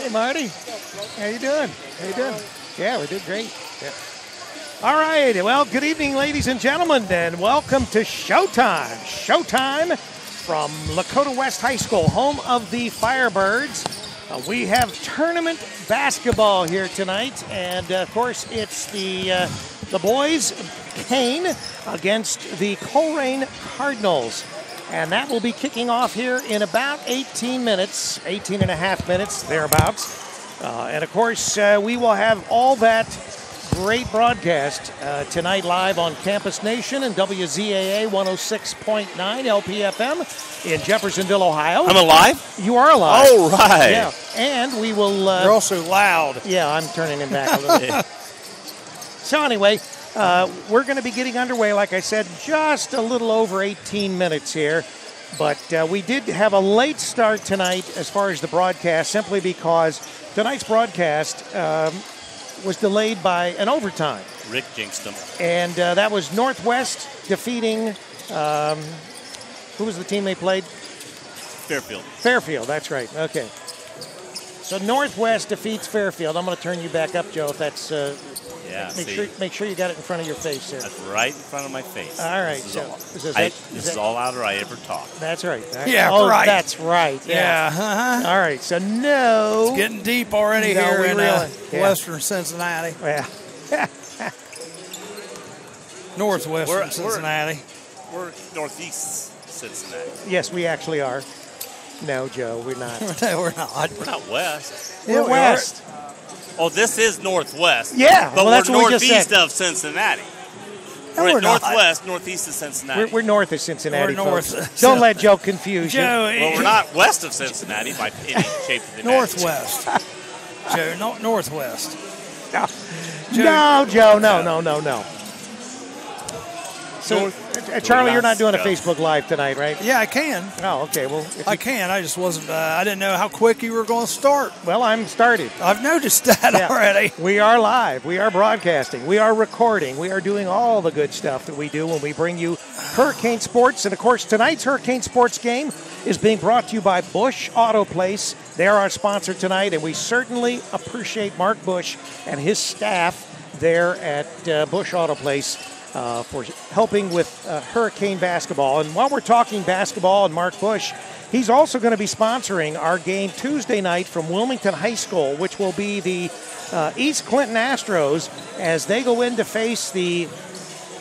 Hey, Marty. How you doing? How you doing? Yeah, we did great. Yeah. All right. Well, good evening, ladies and gentlemen, and welcome to Showtime. Showtime from Lakota West High School, home of the Firebirds. We have tournament basketball here tonight, and of course, it's the boys, Kane, against the Colerain Cardinals. And that will be kicking off here in about 18 minutes, 18 and a half minutes, thereabouts. And, of course, we will have all that great broadcast tonight live on Campus Nation and WZAA 106.9 LPFM in Jeffersonville, Ohio. I'm alive? You are alive. Oh, right. Yeah. And we will... You're also loud. Yeah, I'm turning him back a little bit. So, anyway... we're going to be getting underway, like I said, just a little over 18 minutes here. But we did have a late start tonight as far as the broadcast, simply because tonight's broadcast was delayed by an overtime. Rick jinxed them. And that was Northwest defeating, who was the team they played? Fairfield. Fairfield, that's right. Okay. So Northwest defeats Fairfield. I'm going to turn you back up, Joe, if that's... Make sure you got it in front of your face there. That's right in front of my face. All right. This is all out or I ever talk. That's right. Yeah, right. That's right. Yeah. Uh-huh. All right. So, no. It's getting deep already here in western Cincinnati. Yeah. Northwestern Cincinnati. We're northeast Cincinnati. Yes, we actually are. No, Joe, we're not. No, we're not. We're not west. We're west. Oh, this is northwest. Yeah, but that's we're what we northeast just said. of Cincinnati. No, we're we're not. northwest, northeast of Cincinnati. We're north of Cincinnati, We're north. folks. Don't let Joe confuse you. Joe, well, we're not west of Cincinnati by any shape of the northwest. Joe, northwest. No, Joe, no. So, Charlie, you're not doing a Facebook Live tonight, right? Yeah, I can. Oh, okay. Well, I can. I just wasn't. I didn't know how quick you were going to start. Well, I'm started. I've noticed that already. We are live. We are broadcasting. We are recording. We are doing all the good stuff that we do when we bring you Hurricane Sports. And, of course, tonight's Hurricane Sports game is being brought to you by Bush Auto Place. They're our sponsor tonight, and we certainly appreciate Mark Bush and his staff there at Bush Auto Place for helping with Hurricane basketball. And while we're talking basketball and Mark Bush, he's also going to be sponsoring our game Tuesday night from Wilmington High School, which will be the East Clinton Astros as they go in to face the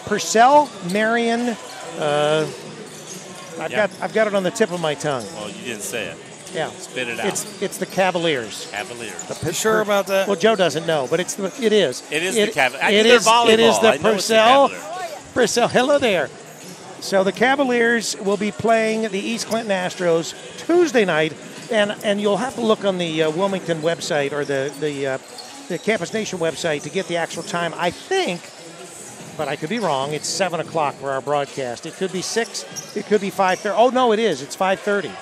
Purcell Marion. I've got it on the tip of my tongue. Well, you didn't say it. Yeah, spit it out. It's the Cavaliers. You sure about that? Well, Joe doesn't know, but it is. It is the Cavaliers. It is the Purcell. Hello there. So the Cavaliers will be playing the East Clinton Astros Tuesday night, and you'll have to look on the Wilmington website or the Campus Nation website to get the actual time. I think, but I could be wrong, it's 7 o'clock for our broadcast. It could be 6. It could be 5:30. Oh, no, it is. It's 5:30.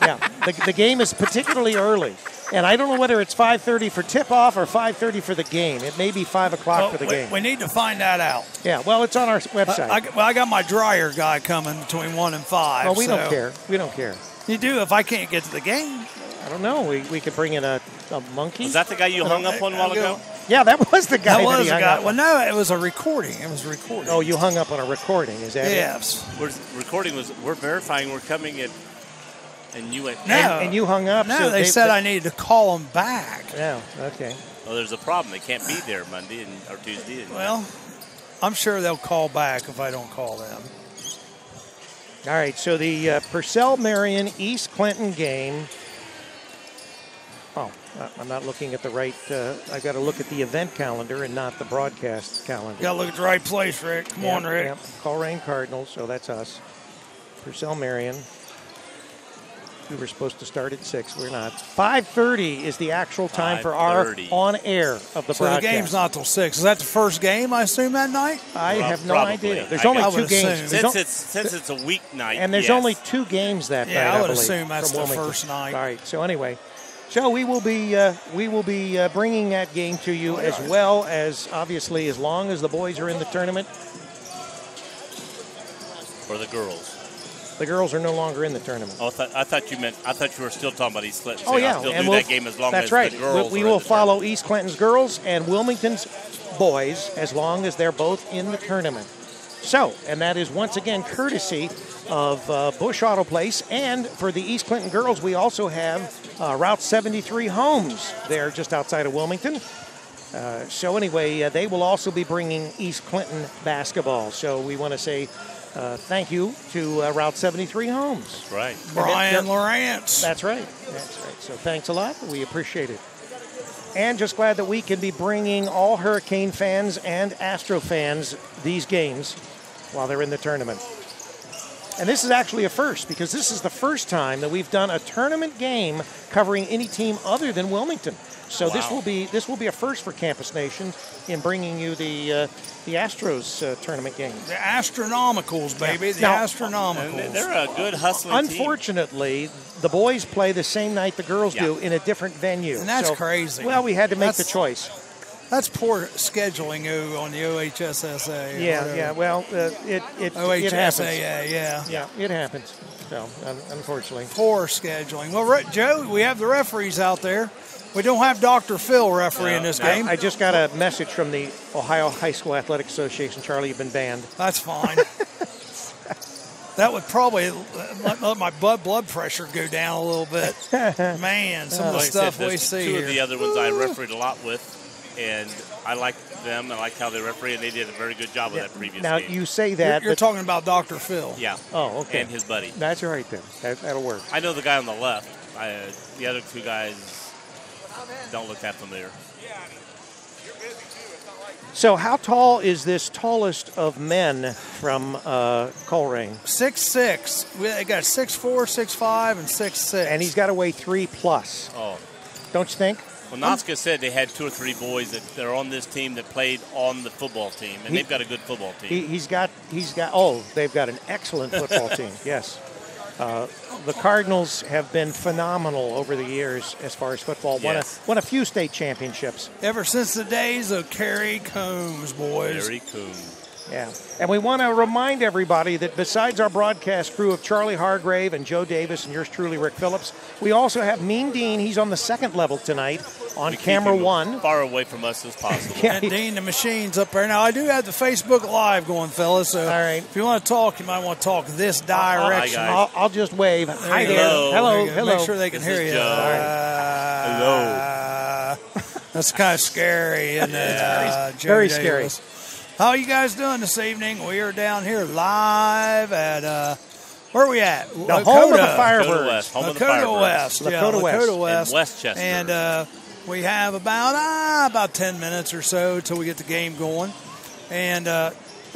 Yeah, the game is particularly early. And I don't know whether it's 5:30 for tip-off or 5:30 for the game. It may be 5 o'clock for the game. We need to find that out. Yeah, well, it's on our website. I got my dryer guy coming between 1 and 5. Well, we don't care. We don't care. You do if I can't get to the game. I don't know. We could bring in a monkey. Was that the guy you hung up on a while ago? Yeah, that was the guy. That was the guy. Well, no, it was a recording. Oh, you hung up on a recording. Is that yes. it? We're verifying we're coming in. And you went. No, and you hung up. No, so they said I needed to call them back. Yeah. Okay. Well, there's a problem. They can't be there Monday or Tuesday. Well, I'm sure they'll call back if I don't call them. All right. So the Purcell Marion East Clinton game. Oh, I'm not looking at the right. I've got to look at the event calendar and not the broadcast calendar. You got to look at the right place, Rick. Come on, Rick. Colerain Cardinals. So that's us. Purcell Marion. We were supposed to start at 6. We're not. 5:30 is the actual time for our 5:30. on-air of the So broadcast. the game's not till 6. Is that the first game, I assume, that night? I have no Probably. idea. There's I only would 2 games. assume. There's Since it's a weeknight, and there's yes. only 2 games that night. Yeah, I would believe, assume that's from the Wilmington. first night. All right. So anyway, we will be bringing that game to you as well as obviously as long as the boys are in the tournament. for the girls. The girls are no longer in the tournament. Oh, I thought you were still talking about East Clinton. Oh yeah, I'll still and do we'll, that game as long that's as right. the girls. We are in will the follow tournament. East Clinton's girls and Wilmington's boys as long as they're both in the tournament. So, and that is once again courtesy of Bush Auto Place. And for the East Clinton girls, we also have Route 73 Homes there just outside of Wilmington. So anyway, they will also be bringing East Clinton basketball. So we want to say thank you to Route 73 Homes. That's right. Brian Lawrence. That's right. That's right. So thanks a lot. We appreciate it. And just glad that we can be bringing all Hurricane fans and Astro fans these games while they're in the tournament. And this is actually a first because this is the first time that we've done a tournament game covering any team other than Wilmington. So Wow. this will be a first for Campus Nation in bringing you the Astros tournament game. The Astronomicals, baby. Yeah. The Now- Astronomicals. And they're a good hustling team. Unfortunately, the boys play the same night the girls Yeah. do in a different venue. And that's So, crazy. Well, we had to make the That's- choice. That's poor scheduling on the OHSSA. or Yeah, whatever. yeah. Well, it happens. OHSAA, yeah. Yeah, it happens. So, unfortunately. Poor scheduling. Well, Joe, we have the referees out there. We don't have Dr. Phil refereeing this game. I just got a message from the Ohio High School Athletic Association. Charlie, you've been banned. That's fine. That would probably let my blood pressure go down a little bit. Man, some of the Like I stuff said, we there's see two here. of the other ones I refereed a lot with, and I like them. I like how they referee, and they did a very good job with that previous Now, game. you say that, You're but talking about Dr. Phil. Yeah. Oh, okay. And his buddy. That's all right then. That'll work. I know the guy on the left. The other two guys don't look that familiar. So, how tall is this tallest of men from Colerain? 6'6". They got 6'4", 6'5", and 6'6". And he's got to weigh 3+. Oh. Don't you think? Well, Natska said they had 2 or 3 boys that are on this team that played on the football team, and they've got a good football team. He's got. Oh, they've got an excellent football team. Yes. The Cardinals have been phenomenal over the years as far as football. Yes. Won a few state championships. Ever since the days of Kerry Combs, boys. Very cool. Yeah. And we want to remind everybody that besides our broadcast crew of Charlie Hargrave and Joe Davis and yours truly, Rick Phillips, we also have Mean Dean. He's on the second level tonight on We keep camera him one. far away from us as possible. Yeah. And Dean, the machine's up there. Now, I do have the Facebook Live going, fellas. So All right. if you want to talk, you might want to talk this direction. guys. I'll just wave. Hi there. Hello. Hello. There you go. Hello. Make sure they can This hear is you. Joe. That's kind of scary, isn't it? Jerry Very scary. Davis. How are you guys doing this evening? We are down here live at, where are we at? The home of the Lakota Firebirds. West, home of the Lakota Firebirds. West. Yeah, Lakota West. Lakota West. In Westchester. And we have about 10 minutes or so until we get the game going. And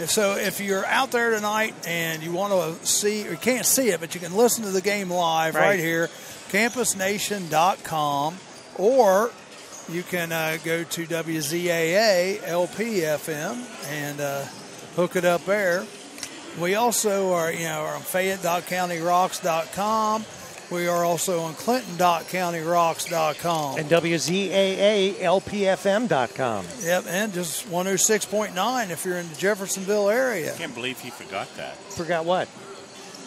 so if you're out there tonight and you want to see, or you can't see it, but you can listen to the game live right here, campusnation.com, or you can go to WZAA LP-FM and hook it up there. We also are, on Fayette.CountyRocks.com. We are also on Clinton.CountyRocks.com. And WZAA-LPFM.com. Yep, and just 106.9 if you're in the Jeffersonville area. I can't believe he forgot that. Forgot what?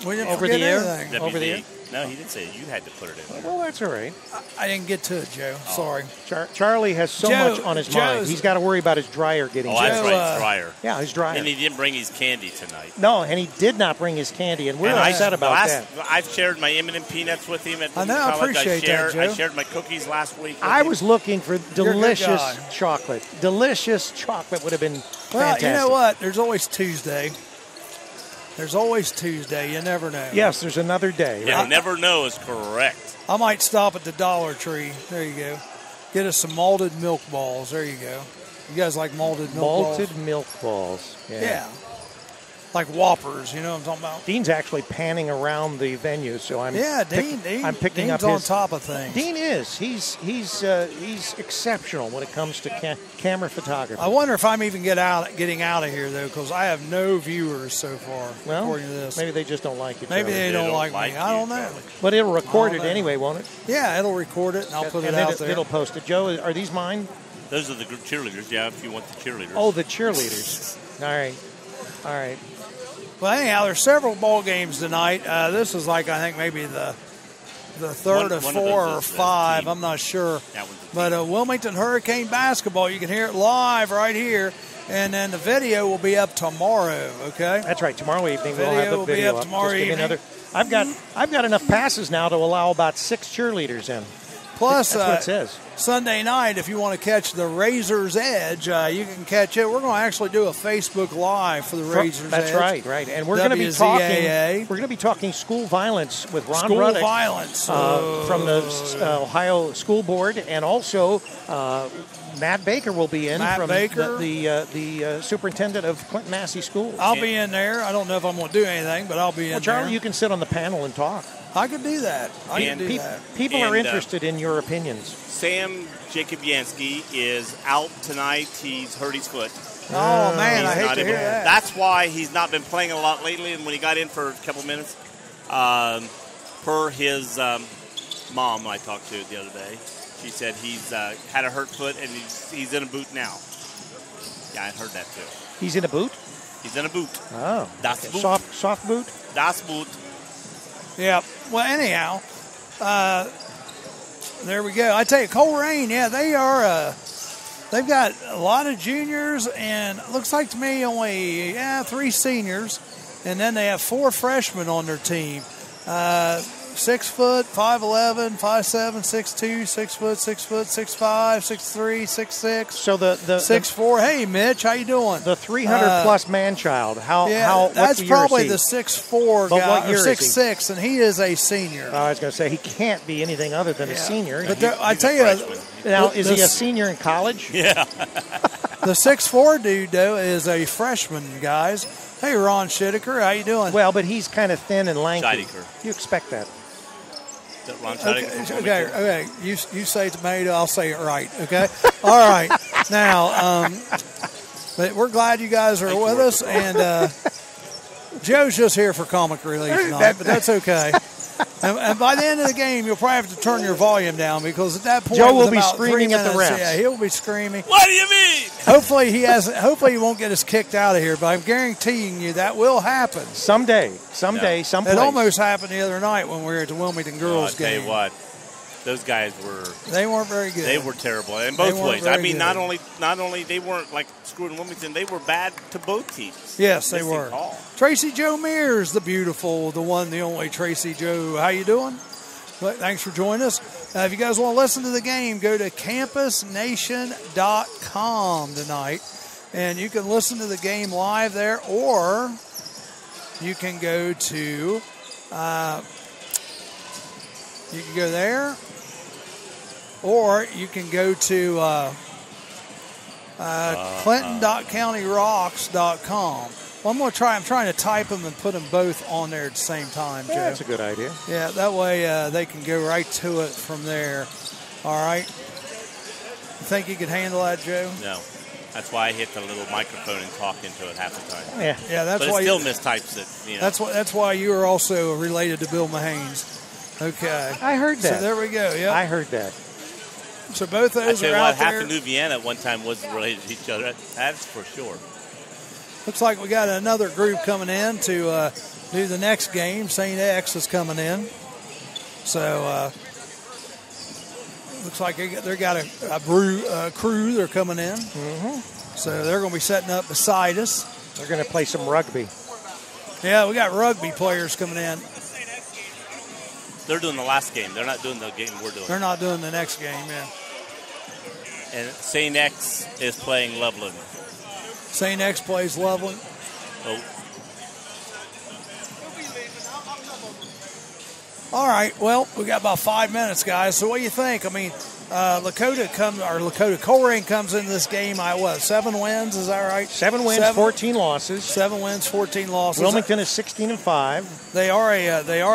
We didn't Over forget the air? anything. Over the air? No, he didn't say it. You had to put it in. Well, that's all right. I didn't get to it, Joe. Sorry. Charlie has so Joe- much on his mind. Joe's- He's got to worry about his dryer getting Oh, that's Joe, right. It's dryer. Yeah, his dryer. And he didn't bring his candy tonight. No, and he did not bring his candy, and we're And upset about that. I've shared my M&M peanuts with him at I know, I college. appreciate that, Joe. I shared my cookies last week. With I him. was looking for a good delicious guy. chocolate. Delicious chocolate would have been Well, fantastic. you know what? There's always Tuesday. There's always Tuesday. You never know. Yes, there's another day. Yeah, right? never know is correct. I might stop at the Dollar Tree. There you go. Get us some malted milk balls. There you go. You guys like malted milk balls? Malted milk balls. Yeah. like Whoppers. You know what I'm talking about? Dean's actually panning around the venue, so I'm I'm picking Dean's up on top of things. Dean is. He's exceptional when it comes to camera photography. I wonder if I'm even getting out of here though, because I have no viewers so far. Well, according to this, maybe they just don't like you. Maybe Charlie. they don't like me. I don't know. But it'll record it anyway, won't it? Yeah, it'll record it and I'll put it then out there. It'll post it. Joe, are these mine? Those are the cheerleaders. Yeah, if you want the cheerleaders. Oh, the cheerleaders. All right. Well, anyhow, there's several ball games tonight. This is like, I think, maybe the third of 4 or 5. I'm not sure. But Wilmington Hurricane basketball, you can hear it live right here. And then the video will be up tomorrow, okay? That's right. Tomorrow evening we'll have the will video be up tomorrow evening. I've got enough passes now to allow about 6 cheerleaders in. Plus, that's what it says. Sunday night, if you want to catch the Razor's Edge, you can catch it. We're going to actually do a Facebook Live for the Razor's Edge. That's right. And we're going to be talking. We're going to be talking school violence with Ron Ruddick. School violence from the Ohio School Board, and also Matt Baker will be in from the superintendent of Clinton Massey Schools. I'll be in there. I don't know if I'm going to do anything, but I'll be in there. Charlie, you can sit on the panel and talk. I could do that. People are interested in your opinions. Sam Jacobianski is out tonight. He's hurt his foot. Oh, man, I hate to hear that. That's why he's not been playing a lot lately. And when he got in for a couple minutes, per his mom I talked to the other day, she said he's had a hurt foot and he's in a boot now. Yeah, I heard that too. He's in a boot? He's in a boot. Oh. Das Boot. Soft boot? Das Boot. Yeah. Well, anyhow, there we go. I tell you, Colerain, they've got a lot of juniors, and it looks like to me only 3 seniors, and then they have 4 freshmen on their team. 6 foot, 5'11", 5'7", 6'2", 6 foot, 6 foot, 6'5", 6'3", 6'6". So the 6'4". Hey, Mitch, how you doing? The 300-plus man-child. That's probably the 6'4" guy, or 6'6", and he is a senior. I was going to say he can't be anything other than a senior. But I tell you, now is he a senior in college? Yeah. The 6'4" dude though is a freshman, guys. Hey, Ron Schideker, how you doing? Well, but he's kind of thin and lanky. Schideker. You expect that. Ron Okay. You say tomato, I'll say it right. Okay. All right. Now, but we're glad you guys are with us, and Joe's just here for comic relief tonight, but that's okay. And by the end of the game, you'll probably have to turn your volume down, because at that point, Joe will be screaming at the refs. Yeah, he'll be screaming. What do you mean? Hopefully he won't get us kicked out of here, but I'm guaranteeing you that will happen. Someday, someplace. It almost happened the other night when we were at the Wilmington girls game. I'll tell you what, those guys they weren't very good. They were terrible in both ways. I mean, not only they weren't like screwing Wilmington, they were bad to both teams. Yes, they were. Tracy Jo Mears, the beautiful, the one, the only Tracy Jo. How you doing? Thanks for joining us. If you guys want to listen to the game, go to campusnation.com tonight, and you can listen to the game live there, or you can go to there, or you can go to clinton.countyrocks.com. Well, I'm trying to type them and put them both on there at the same time, Joe. That's a good idea. Yeah, that way they can go right to it from there. All right. You think you could handle that, Joe? No. That's why I hit the little microphone and talk into it half the time. Yeah. That's but why it still mistypes it. You know. That's why you are also related to Bill Mahanes. Okay. I heard that. So there we go. Yeah. I heard that. So both those are out there. Half of New Vienna at one time was related to each other. That's for sure. Looks like we got another group coming in to do the next game. St. X is coming in. So looks like they got a crew. They're coming in. Mm-hmm. So they're going to be setting up beside us. They're going to play some rugby. Yeah, we got rugby players coming in. They're doing the last game. They're not doing the game we're doing. They're not doing the next game, yeah. And St. X is playing Loveland. St. X plays Loveland. Oh. All right, well, we got about 5 minutes, guys. So what do you think? I mean, Colerain comes into this game. 7 wins? Is that right? 7 wins, 14 losses. 7 wins, 14 losses. Wilmington is 16-5. They are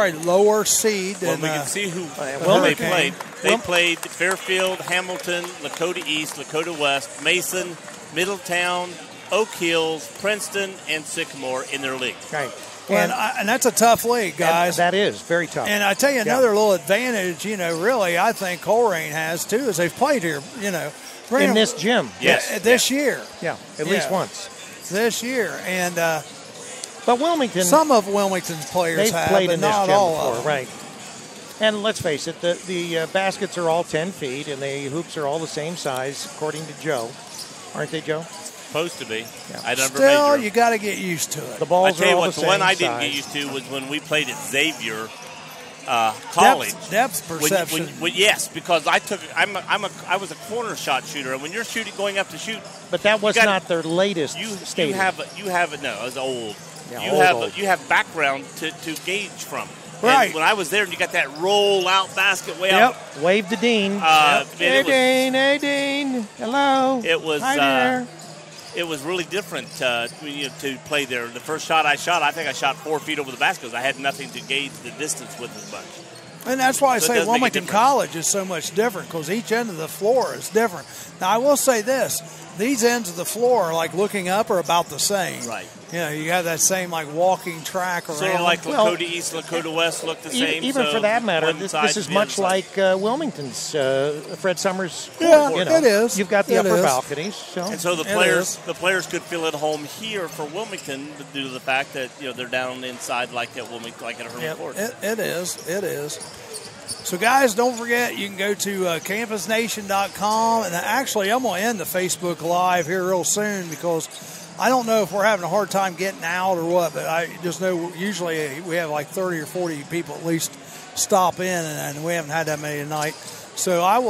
a lower seed. Well, than, we can see who they played. They played Fairfield, Hamilton, Lakota East, Lakota West, Mason, Middletown, Oak Hills, Princeton, and Sycamore in their league. Right. And that's a tough league, guys. That is very tough. And I tell you, another little advantage, really, I think Colerain has, too, is they've played here, in this gym. Yes. This year. Yeah, at least once. This year. And but Wilmington. Some of Wilmington's players they've have, played but in this not gym all before, of them. right. And let's face it, the baskets are all 10 feet, and the hoops are all the same size, according to Joe. Aren't they, Joe? Supposed to be. Yeah. I never Still, measured. you got to get used to it. The balls I tell you are all what, the the same one I size. didn't get used to was when we played at Xavier College. Depth perception. Yes, because I was a corner shot shooter, and when you're going up to shoot, but that was not their latest stadium. You have it. No, it was old. Yeah, you have background to gauge from. Right. And when I was there, and you got that roll out basket way out. Yep. Wave to Dean. Hey, Dean. Hello. It was. Hi there. It was really different to play there. The first shot I shot, I think I shot 4 feet over the basket because I had nothing to gauge the distance with as much. And that's why I So it say does make a Wilmington difference. College is so much different because each end of the floor is different. Now, I will say this. These ends of the floor, like looking up, are about the same. Right. You have that same walking track around. Sort of like Lakota East, Lakota West look the same. Even so for that matter, one this side is to the much other side. like Wilmington's Fred Summers court. Yeah, it is. You've got the It upper is. balconies. So. And so the is. players could feel at home here for Wilmington due to the fact that they're down inside like at Wilmington, like at Herman Court. It is. So, guys, don't forget, you can go to campusnation.com. And actually, I'm going to end the Facebook Live here real soon because I don't know if we're having a hard time getting out or what, but I just know usually we have like 30 or 40 people at least stop in, and we haven't had that many tonight. So I'm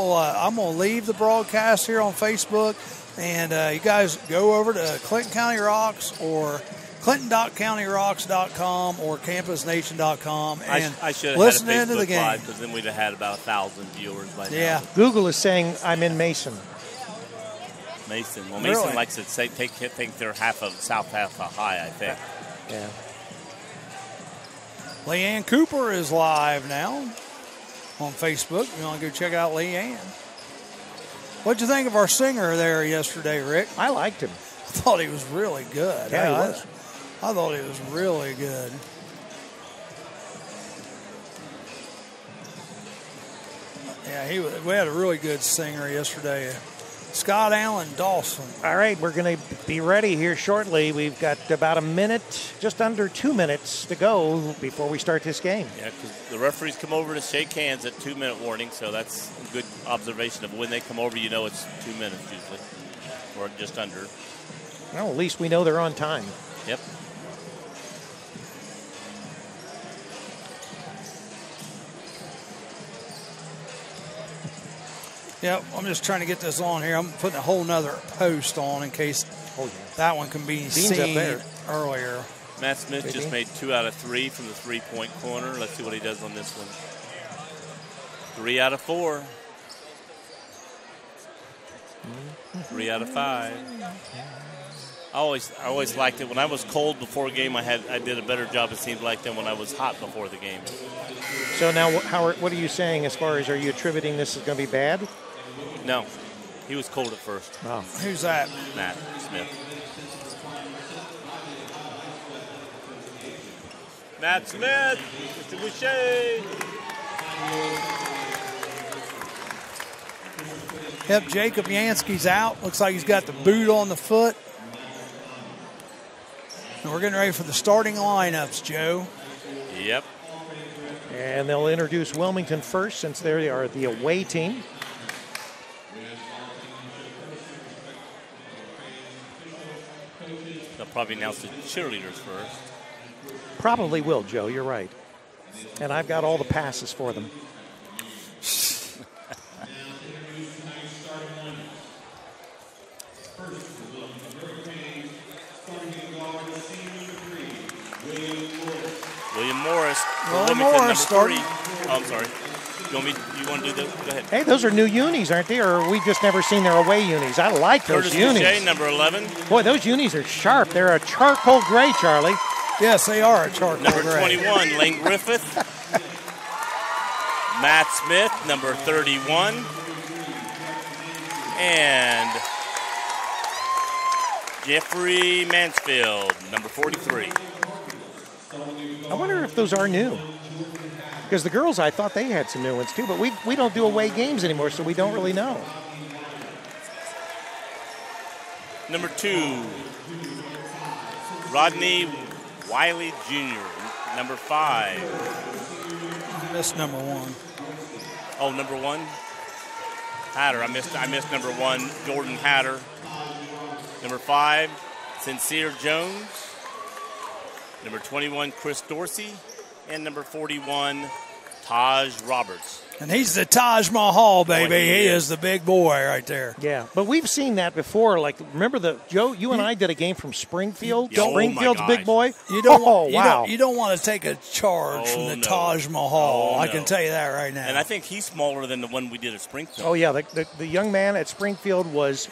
going to leave the broadcast here on Facebook, and you guys go over to Clinton County Rocks or Clinton.CountyRocks.com or CampusNation.com and I should have listen had a into the Facebook game. Live because then we'd have had about 1,000 viewers by now. Yeah. Google is saying I'm in Mason. Mason. Well, Mason Really? likes to think they're half of south, half of high, I think. Yeah. Leanne Cooper is live now on Facebook. You want to go check out Leanne. What'd you think of our singer there yesterday, Rick? I liked him. I thought he was really good. Yeah, he was. I thought he was really good. Yeah, we had a really good singer yesterday. Scott Allen Dawson. All right, we're going to be ready here shortly. We've got about a minute, just under 2 minutes to go before we start this game. Yeah, because the referees come over to shake hands at 2-minute warning, so that's a good observation of when they come over. It's 2 minutes usually, or just under. Well, at least we know they're on time. Yep. Yep, I'm just trying to get this on here. I'm putting a whole nother post on in case that one can be Beans seen up there. earlier. Matt Smith just made 2 out of 3 from the three-point corner. Let's see what he does on this one. 3 out of 4. 3 out of 5. I always liked it. When I was cold before a game, I did a better job, it seemed like, than when I was hot before the game. So now, Howard, what are you saying as far as, are you attributing this is going to be bad? No, he was cold at first. Oh. Who's that? Matt Smith. Matt Smith, Mr. Boucher. Yep, Jacob Yansky's out. Looks like he's got the boot on the foot. And we're getting ready for the starting lineups, Joe. Yep. And they'll introduce Wilmington first since they are the away team. They'll probably announce the cheerleaders first. Probably will, Joe. You're right. And I've got all the passes for them. William Morris. William Wilmington, Morris number 3. starting. Oh, I'm sorry. You want to do those? Go ahead. Hey, those are new unis, aren't they? Or we've just never seen their away unis. I like those Curtis unis. Boucher, number 11. Boy, those unis are sharp. They're a charcoal gray, Charlie. Yes, they are a charcoal Number gray. 21, Lane Griffith. Matt Smith, number 31. And Jeffrey Mansfield, number 43. I wonder if those are new. Because the girls, I thought they had some new ones too, but we don't do away games anymore, so we don't really know. Number 2, Rodney Wiley Jr., number 5. Missed number 1. Oh, number 1? Hatter. I missed number 1, Jordan Hatter. Number 5, Sincere Jones. Number 21, Chris Dorsey. And number 41, Taj Roberts. And he's the Taj Mahal, baby. Boy, he is the big boy right there. Yeah, but we've seen that before. Like, remember Joe, you and I did a game from Springfield. Oh, Springfield's my big gosh. boy. You don't, wow. you don't want to take a charge from the no. Taj Mahal. Oh, I no. can tell you that right now. And I think he's smaller than the one we did at Springfield. Oh, yeah, the young man at Springfield was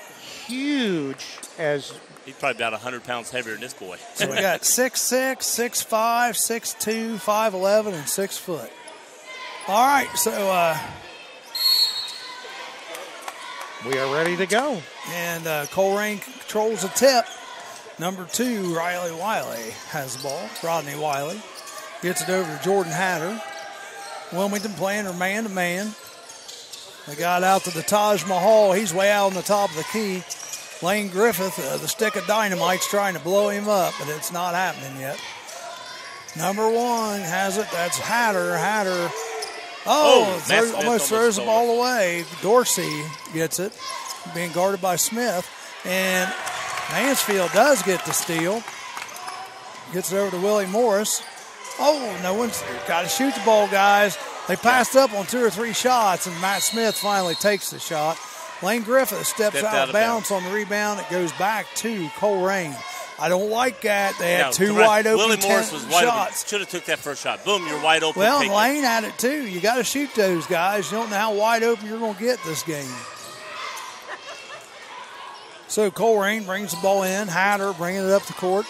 huge as... He's probably about 100 pounds heavier than this boy. So we got 6'6", 6'5", 6'2", 5'11", and 6 foot. All right, so we are ready to go. and Colerain controls the tip. Number 2, Riley Wiley has the ball. Rodney Wiley gets it over to Jordan Hatter. Wilmington playing her man-to-man. They got out to the Taj Mahal. He's way out on the top of the key. Lane Griffith, the stick of dynamite's trying to blow him up, but it's not happening yet. Number 1 has it. That's Hatter. Hatter. Almost throws the ball away. Dorsey gets it, being guarded by Smith. And Mansfield does get the steal. Gets it over to Willie Morris. Oh, no one's got to shoot the ball, guys. They passed up on 2 or 3 shots, and Matt Smith finally takes the shot. Lane Griffith steps out of bounds on the rebound. It goes back to Colerain. I don't like that. They had 2 wide open Willie Morris was wide shots. open. Should have took that first shot. Boom, you're wide open. Well, Take Lane had it too. You got to shoot those guys. You don't know how wide open you're going to get this game. So Colerain brings the ball in. Hatter bringing it up the court.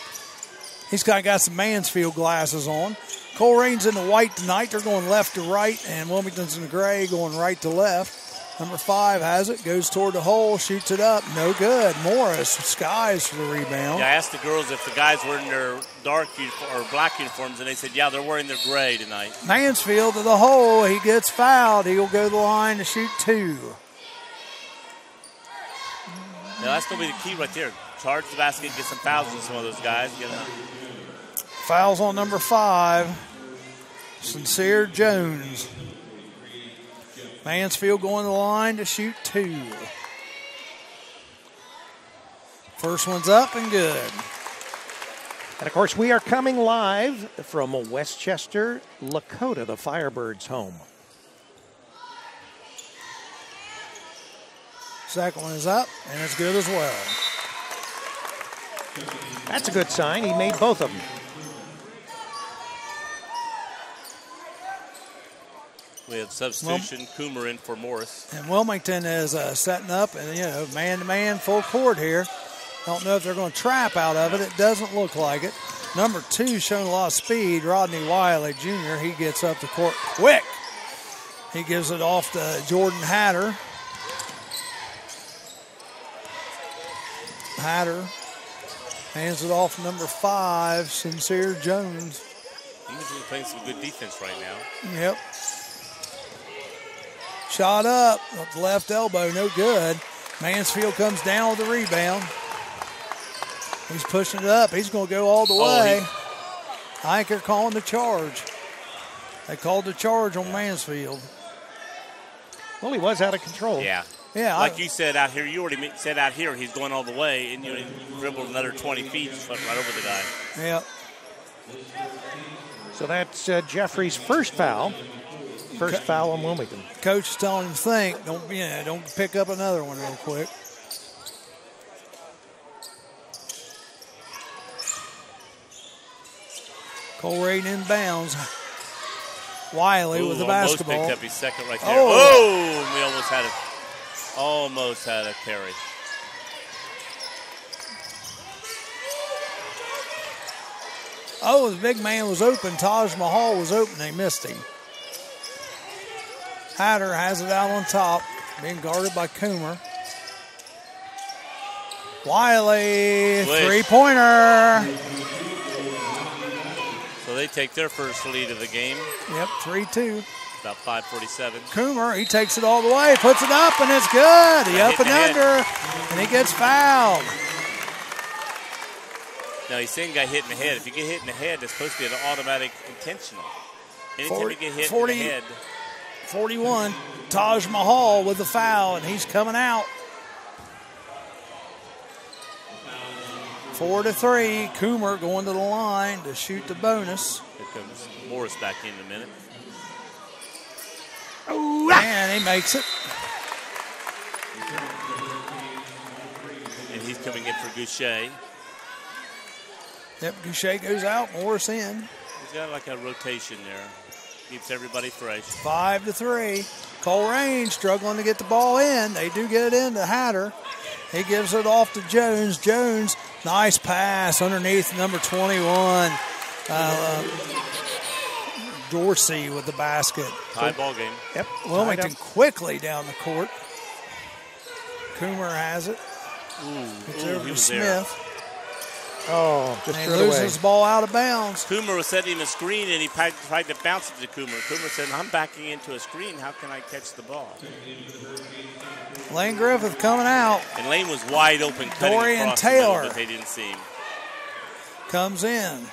He's got some Mansfield glasses on. Colerain's in the white tonight. They're going left to right, and Wilmington's in the gray going right to left. Number 5 has it, goes toward the hole, shoots it up. No good. Morris skies for the rebound. Yeah, I asked the girls if the guys were in their dark or black uniforms, and they said, yeah, they're wearing their gray tonight. Mansfield to the hole. He gets fouled. He'll go to the line to shoot 2. Yeah, that's going to be the key right there. Charge the basket, get some fouls on some of those guys. Fouls on number 5. Sincere Jones. Mansfield going to the line to shoot 2. First one's up and good. And, of course, we are coming live from Westchester, Lakota, the Firebirds' home. Second one is up, and it's good as well. That's a good sign. He made both of them. We have substitution, Coomer in for Morris. And Wilmington is setting up, and man-to-man, full court here. Don't know if they're going to trap out of it. It doesn't look like it. Number 2 showing a lot of speed, Rodney Wiley Jr. He gets up the court quick. He gives it off to Jordan Hatter. Hatter hands it off to number 5, Sincere Jones. He's playing some good defense right now. Yep. Shot up the left elbow, no good. Mansfield comes down with the rebound. He's pushing it up. He's going to go all the way. I think they're calling the charge. They called the charge on Mansfield. Well, he was out of control. Yeah. Yeah. Like you said out here, you already said out here he's going all the way, and you dribbled another 20 feet, just went right over the guy. Yep. So that's Jeffrey's first foul. First foul on Wilmington. Coach is telling him think. Don't pick up another one real quick. Colerain inbounds. Wiley with the basketball. Almost picked up his second right there. Oh, we almost had a carry. Oh, the big man was open. Taj Mahal was open. They missed him. Hatter has it out on top, being guarded by Coomer. Wiley, three-pointer. So they take their first lead of the game. Yep, 3-2. About 5:47. Coomer, he takes it all the way, puts it up, and it's good. He up and under, and he gets fouled. Now, he's saying got hit in the head. If you get hit in the head, it's supposed to be an automatic intentional. Anytime you get hit in the head. 41, Taj Mahal with the foul, and he's coming out. 4-3. Coomer going to the line to shoot the bonus. Here comes Morris back in a minute. And he makes it. And he's coming in for Goucher. Yep, Goucher goes out, Morris in. He's got like a rotation there. Keeps everybody fresh. 5-3. Colerain struggling to get the ball in. They do get it into Hatter. He gives it off to Jones. Jones, nice pass underneath number 21. Dorsey with the basket. Tie ball game. Yep. Wilmington quickly down the court. Coomer has it. It's over to Smith. Oh, just and he loses the ball out of bounds. Coomer was setting a screen, and he tried to bounce it to Coomer. Coomer said, I'm backing into a screen. How can I catch the ball? Lane Griffith coming out. And Lane was wide open, cutting Dorian across Taylor the middle, but they didn't see him. Comes in.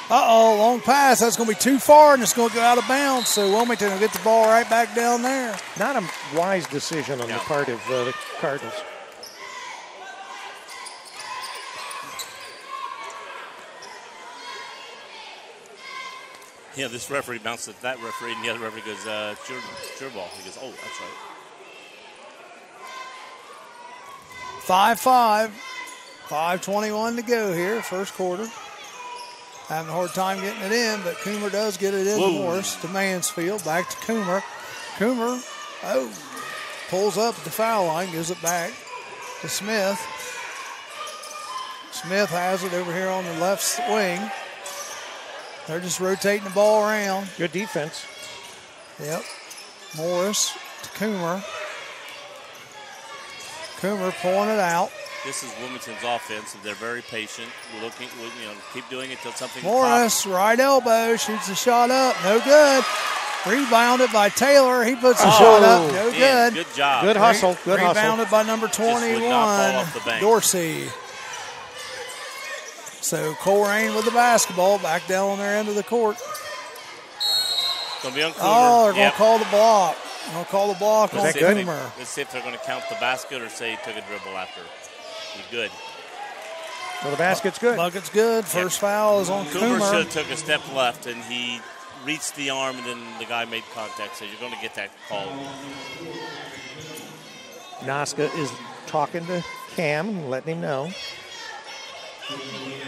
Long pass. That's going to be too far, and it's going to go out of bounds. So Wilmington will get the ball right back down there. Not a wise decision on the part of the Cardinals. Yeah, this referee bounced at that referee, and the other referee goes, it's your ball. He goes, oh, that's right. 5-5. 5:21 to go here, first quarter. Having a hard time getting it in, but Coomer does get it in. Morris to Mansfield. Back to Coomer. Coomer, pulls up at the foul line, gives it back to Smith. Smith has it over here on the left wing. They're just rotating the ball around. Good defense. Yep. Morris to Coomer. Coomer pulling it out. This is Wilmington's offense, and they're very patient. Looking, keep doing it until something Morris, right elbow, shoots the shot up. No good. Rebounded by Taylor. He puts the shot up. No good. Good job. Good hustle. Good Rebounded hustle. by number 21, Dorsey. So Colerain with the basketball back down on their end of the court. Going to be on Coomer. Oh, they're going to call the block. They're going to call the block on Coomer. Let's see if they're going to count the basket or say he took a dribble after. He's good. Well, the basket's good. Bucket's good. First foul is on Coomer. Coomer should have took a step left, and he reached the arm, and then the guy made contact. So you're going to get that call. Nasca is talking to Cam, letting him know.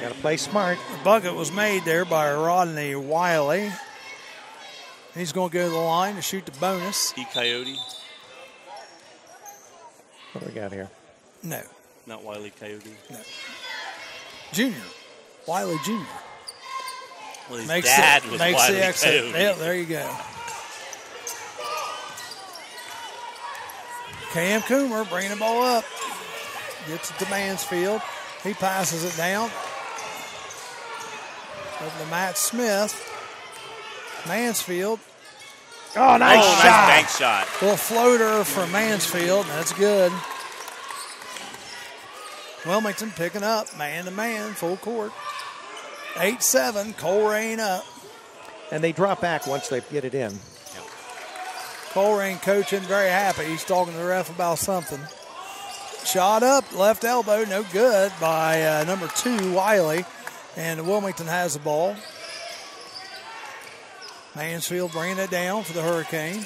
Got to play smart. The bucket was made there by Rodney Wiley. He's going to go to the line to shoot the bonus. Coyote. What do we got here? No. Not Wiley Coyote. No. Junior. Wiley Jr. Well, his dad was Wiley the exit. Coyote. Yep, there you go. Cam Coomer bringing the ball up. Gets it to Mansfield. He passes it down. Over to Matt Smith. Mansfield. Oh, nice shot. Nice bank shot. Little floater from Mansfield. That's good. Wilmington picking up, man-to-man, full court. 8-7, Colerain up. And they drop back once they get it in. Yep. Colerain coaching, very happy. He's talking to the ref about something. Shot up, left elbow, no good by number 2, Wiley. And Wilmington has the ball. Mansfield bringing it down for the Hurricane.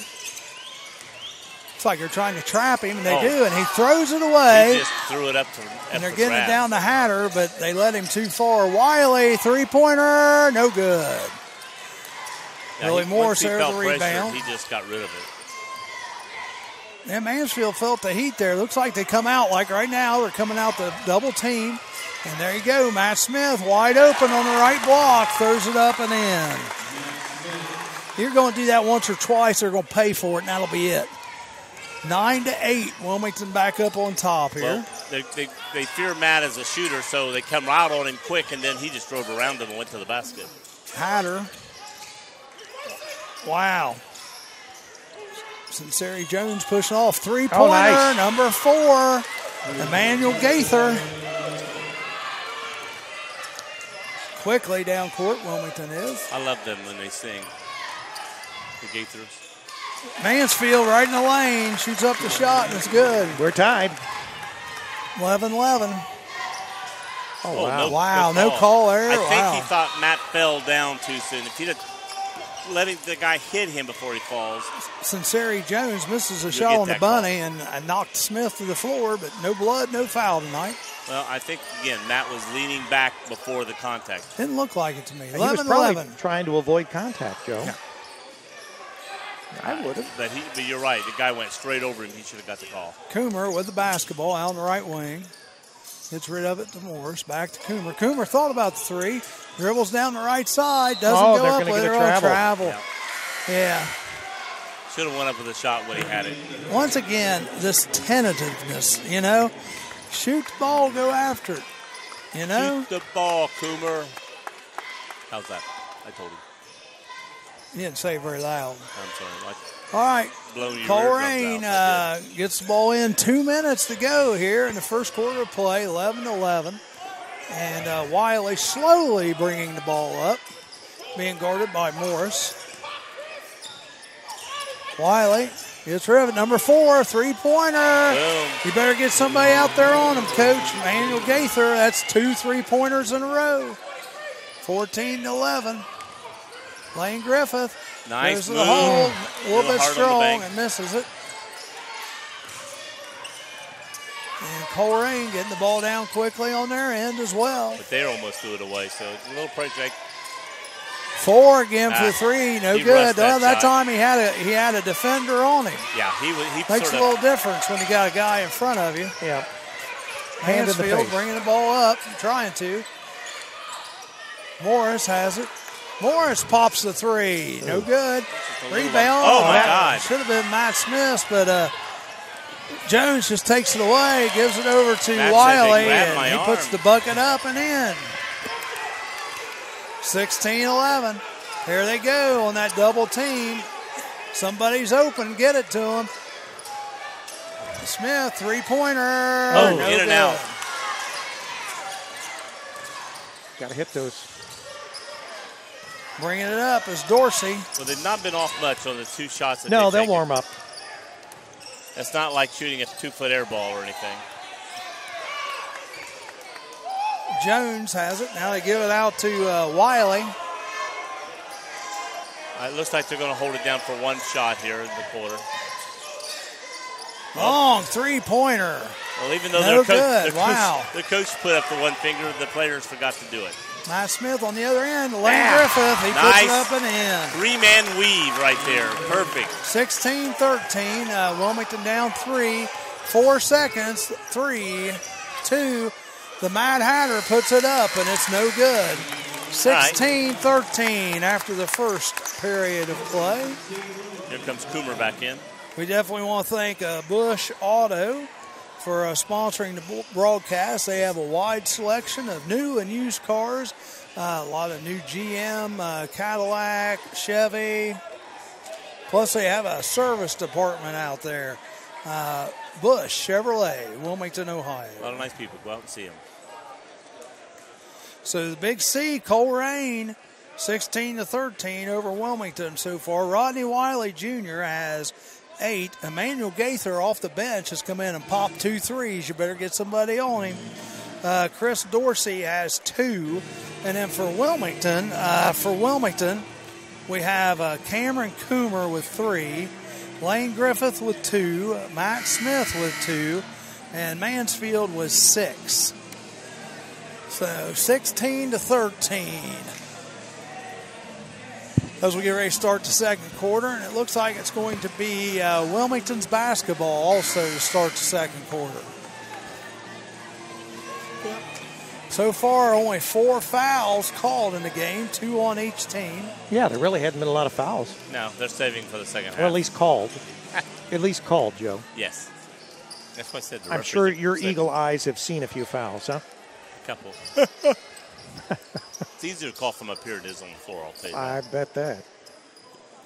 It's like they're trying to trap him, and they do, and he throws it away. He just threw it up to and they're getting it down to Hatter, but they let him too far. Wiley, three-pointer, no good. Billy Morris there the the rebound. He just got rid of it. And Mansfield felt the heat there. Looks like they come out like right now. They're coming out the double team. And there you go. Matt Smith wide open on the right block. Throws it up and in. You're going to do that once or twice. They're going to pay for it, and that'll be it. 9-8. Wilmington back up on top here. Well, they fear Matt as a shooter, so they come out on him quick, and then he just drove around them and went to the basket. Hatter. Wow. Sincere Jones pushing off. Three-pointer, nice. number 4. Emmanuel Gaither. Quickly down court, Wilmington is. I love them when they sing. The Gaithers. Mansfield right in the lane. Shoots up the shot, and it's good. We're tied. 11-11. Oh, wow. Wow, no call there. I think Wow. he thought Matt fell down too soon. If he'd have let the guy hit him before he falls. Sincere Jones misses a shot on the bunny and knocked Smith to the floor, but no blood, no foul tonight. Well, I think, again, Matt was leaning back before the contact. Didn't look like it to me. He was probably 11-11. trying to avoid contact, Joe. Yeah. I would have. But you're right. The guy went straight over him. He should have got the call. Coomer with the basketball out on the right wing. Gets rid of it to Morris. Back to Coomer. Coomer thought about the three. Dribbles down the right side. Doesn't go they're up gonna with get it a on travel. travel. Yeah. Should have went up with a shot when he had it. Once again, this tentativeness, you know. Shoot the ball, go after it. You know? Shoot the ball, Coomer. How's that? I told him. He didn't say it very loud. I'm sorry. All right. Blowing your Colerain eardrums out. gets the ball in. 2 minutes to go here in the first quarter of play, 11-11. And Wiley slowly bringing the ball up, being guarded by Morris. Wiley gets rid of it. Number 4, three-pointer. Boom. You better get somebody out there on him, Coach. Emmanuel Gaither, that's 2 3-pointers in a row. 14-11. Lane Griffith. Nice goes to move. the hole, a little bit hard on the strong bank. and misses it. And Colerain getting the ball down quickly on their end as well. But they almost threw it away, so it's a little pressure. 4 again for 3, no he good. rushed that That shot. time he had a defender on him. Yeah, he Makes sort a of little difference when you got a guy in front of you. Yeah. Hand in the Mansfield face. bringing the ball up, trying to. Morris has it. Morris pops the 3. No good. Rebound. Oh, my God. Should have been Matt Smith, but Jones just takes it away, gives it over to Matt said Wiley, they grabbed my and he puts arm. the bucket up and in. 16-11. Here they go on that double team. Somebody's open. Get it to him. Smith, three-pointer. Oh, no in and good. out. Got to hit those. Bringing it up is Dorsey. Well, they've not been off much on the 2 shots that No, they'll they'll warm up. It's not like shooting a 2-foot air ball or anything. Jones has it. Now they give it out to Wiley. It looks like they're going to hold it down for 1 shot here in the quarter. Long three-pointer. Well, even though No their good. Wow. coach put up the 1 finger, the players forgot to do it. Matt Smith on the other end. Lane Griffith. He puts it up and in. 3-man weave right there. Perfect. 16-13. Wilmington down 3. 4 seconds. 3, 2. The Mad Hatter puts it up, and it's no good. 16-13 after the first period of play. Here comes Coomer back in. We definitely want to thank Bush Auto for sponsoring the broadcast. They have a wide selection of new and used cars, a lot of new GM, Cadillac, Chevy. Plus, they have a service department out there. Bush Chevrolet, Wilmington, Ohio. A lot of nice people. Go out and see them. So the Big C, Colerain, 16-13 over Wilmington so far. Rodney Wiley Jr. has 8. Emmanuel Gaither off the bench has come in and popped 2 threes. You better get somebody on him. Chris Dorsey has 2. And then for Wilmington, we have Cameron Coomer with 3, Lane Griffith with 2, Matt Smith with 2, and Mansfield with 6. So 16-13. as we get ready to start the second quarter, and it looks like it's going to be Wilmington's basketball also to start the second quarter. So far, only 4 fouls called in the game, 2 on each team. Yeah, there really hadn't been a lot of fouls. No, they're saving for the second half. Or at least called. At least called, Joe. Yes. That's what I said. I'm sure your eagle eyes have seen a few fouls, huh? A couple. It's easier to call from up here than it is on the floor, I'll tell you I that. bet that.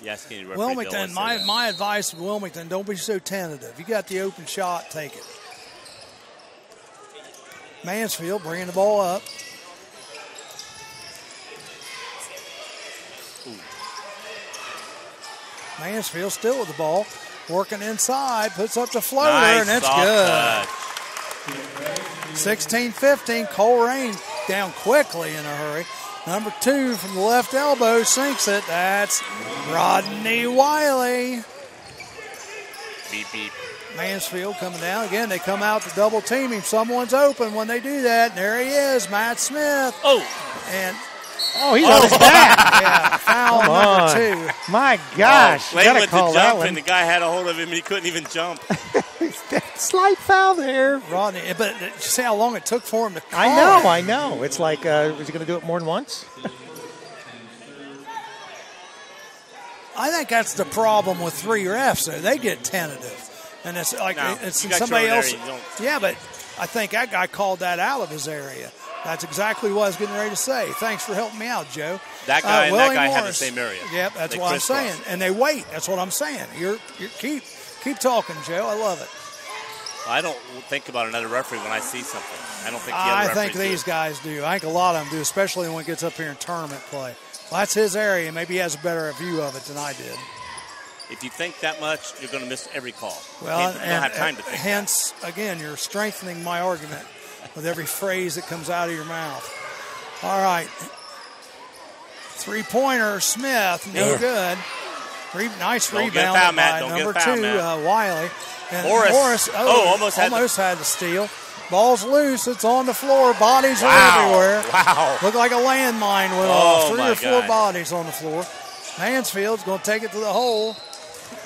Yes, can you referee Wilmington, my advice to Wilmington, don't be so tentative. You got the open shot, take it. Mansfield bringing the ball up. Ooh. Mansfield still with the ball. Working inside, puts up the floater, Nice, and it's soft good. 16-15, Colerain down quickly in a hurry. Number 2 from the left elbow sinks it. That's Rodney Wiley. Beep, beep. Mansfield coming down. Again, they come out to double team him. Someone's open when they do that. There he is, Matt Smith. Oh. And he's on his back. Yeah, foul number 2. My gosh, you got to went call to that jump, one. and the guy had a hold of him, and he couldn't even jump. Slight foul there. Rodney, but you see how long it took for him to call I know. It's like, is he going to do it more than once? I think that's the problem with 3 refs. Though. They get tentative. And it's like it's in somebody else. Yeah, but I think that guy called that out of his area. That's exactly what I was getting ready to say. Thanks for helping me out, Joe. That guy and that guy Morris, have the same area. Yep, that's what I'm saying. And they wait. That's what I'm saying. You keep talking, Joe. I love it. I don't think about another referee when I see something. I don't think the other I think referees these guys do. I think a lot of them do, especially when it gets up here in tournament play. Well, that's his area. Maybe he has a better view of it than I did. If you think that much, you're going to miss every call. Well, you don't have time to think. Hence, again, you're strengthening my argument with every phrase that comes out of your mouth. All right. 3-pointer, Smith, no good. Nice rebound by number 2, Wiley. And Morris almost had to steal. Ball's loose. It's on the floor. Bodies are everywhere. Wow. Looked like a landmine went off. 3 or 4 bodies on the floor. Mansfield's going to take it to the hole.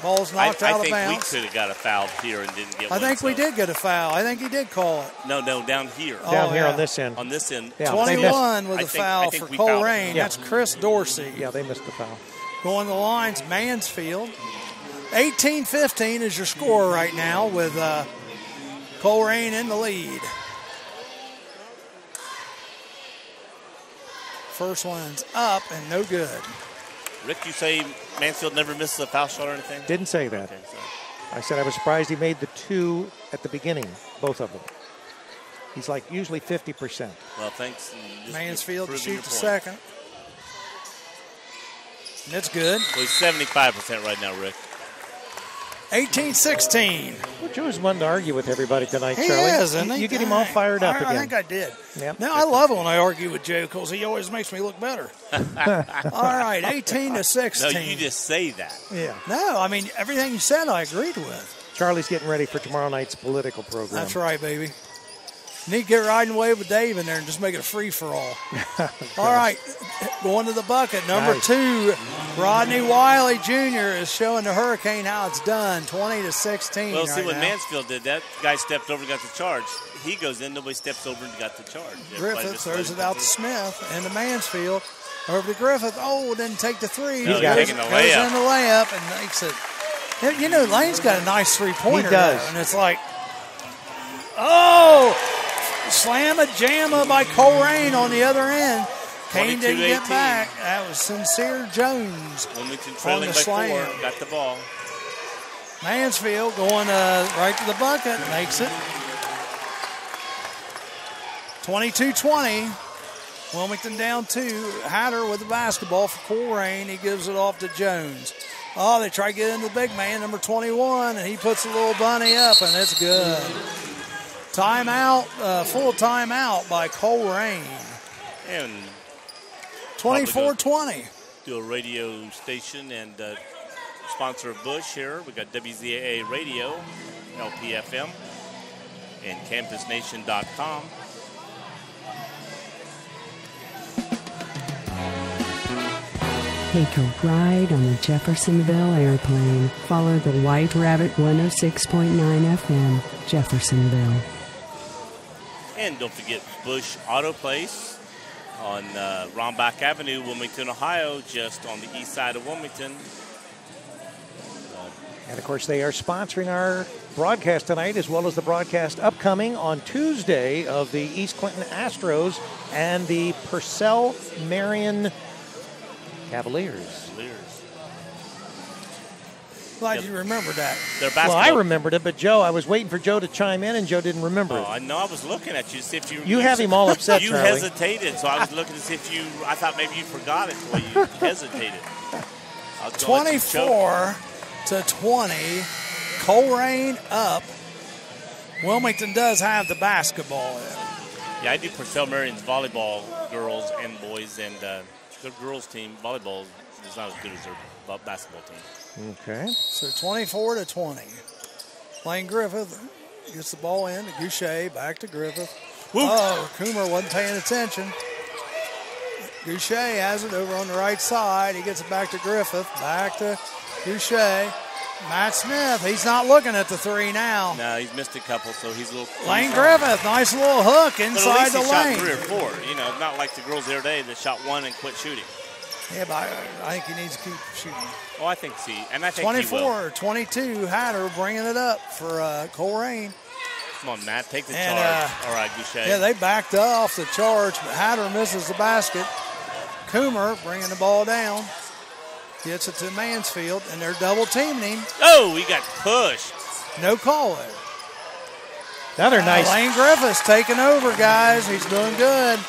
Ball's knocked out of bounds. I think we could have got a foul here and didn't get one. I think we did get a foul. I think he did call it. No, down here. Down here on this end. On this end. Yeah, 21 with a foul for Colerain. That's Chris Dorsey. Yeah, they missed the foul. Going the lines, Mansfield. 18-15 is your score right now with Colerain in the lead. First one's up and no good. Rick, you say Mansfield never misses a foul shot or anything? Didn't say that. Okay, sorry. I said I was surprised he made the 2 at the beginning, both of them. He's like usually 50%. Well, thanks. Mansfield to shoot the second. And it's good. Well, he's 75% right now, Rick. 18-16. Well, Joe's one to argue with everybody tonight, he Charlie. Is, isn't he? You get him all fired up again. I think I did. Yep. Now, I love it when I argue with Joe because he always makes me look better. All right, 18-16. No, you just say that. Yeah. No, I mean, everything you said I agreed with. Charlie's getting ready for tomorrow night's political program. That's right, baby. Need to get riding away with Dave in there and just make it a free-for-all. All right, going to the bucket. Number 2, Rodney Wiley Jr. is showing the Hurricane how it's done, 20-16. Well, see, right when now. Mansfield did that, guy stepped over and got the charge. He goes in, nobody steps over and got the charge. Griffith throws it out to Smith and to Mansfield. Over to Griffith. Oh, didn't take the 3. No, He goes taking the in layup. the layup and makes it. You know, Lane's got a nice three-pointer. He does. Now, and it's like, oh, slamma jamma by Colerain on the other end. Kane didn't get back. That was Sincere Jones. Wilmington trailing by 4, got the ball. Mansfield going right to the bucket, makes it. 22-20. Wilmington down 2. Hatter with the basketball for Colerain. He gives it off to Jones. Oh, they try to get into the big man, number 21, and he puts a little bunny up, and it's good. Timeout, full timeout by Colerain. And 24-20. Do a radio station and sponsor of Bush here. We got WZAA Radio, LPFM, and CampusNation.com. Take a ride on the Jeffersonville airplane. Follow the White Rabbit 106.9 FM, Jeffersonville. And don't forget Bush Auto Place on Rombach Avenue, Wilmington, Ohio, just on the east side of Wilmington. And, of course, they are sponsoring our broadcast tonight, as well as the broadcast upcoming on Tuesday of the East Clinton Astros and the Purcell Marion Cavaliers. Glad you remembered that. Well, I remembered it, but Joe, I was waiting for Joe to chime in, and Joe didn't remember it. I know. I was looking at you to see if you... You have him all upset, You Charlie. hesitated, so I was looking to see if you... I thought maybe you forgot it the way you hesitated. 24 to 20. Colerain up. Wilmington does have the basketball. Yeah, I do Purcell Marion's volleyball, girls and boys, and their girls team, volleyball, is not as good as their basketball team. Okay. So 24 to 20. Lane Griffith gets the ball in to Goucher, back to Griffith. Whoop. Oh, Coomer wasn't paying attention. Goucher has it over on the right side. He gets it back to Griffith, back to Goucher. Matt Smith, he's not looking at the three now. No, he's missed a couple, so he's a little... Lane Griffith, nice little hook inside the he lane. shot 3 or 4. You know, not like the girls the other day that shot 1 and quit shooting. Yeah, but I think he needs to keep shooting. Oh, I think and I think he will. 24-22, Hatter bringing it up for Colerain. Come on, Matt, take the charge. All right, Goucher. Yeah, they backed off the charge, but Hatter misses the basket. Coomer bringing the ball down. Gets it to Mansfield, and they're double-teaming him. Oh, he got pushed. No call there. Another nice. Lane Griffith's taking over, guys. He's doing good.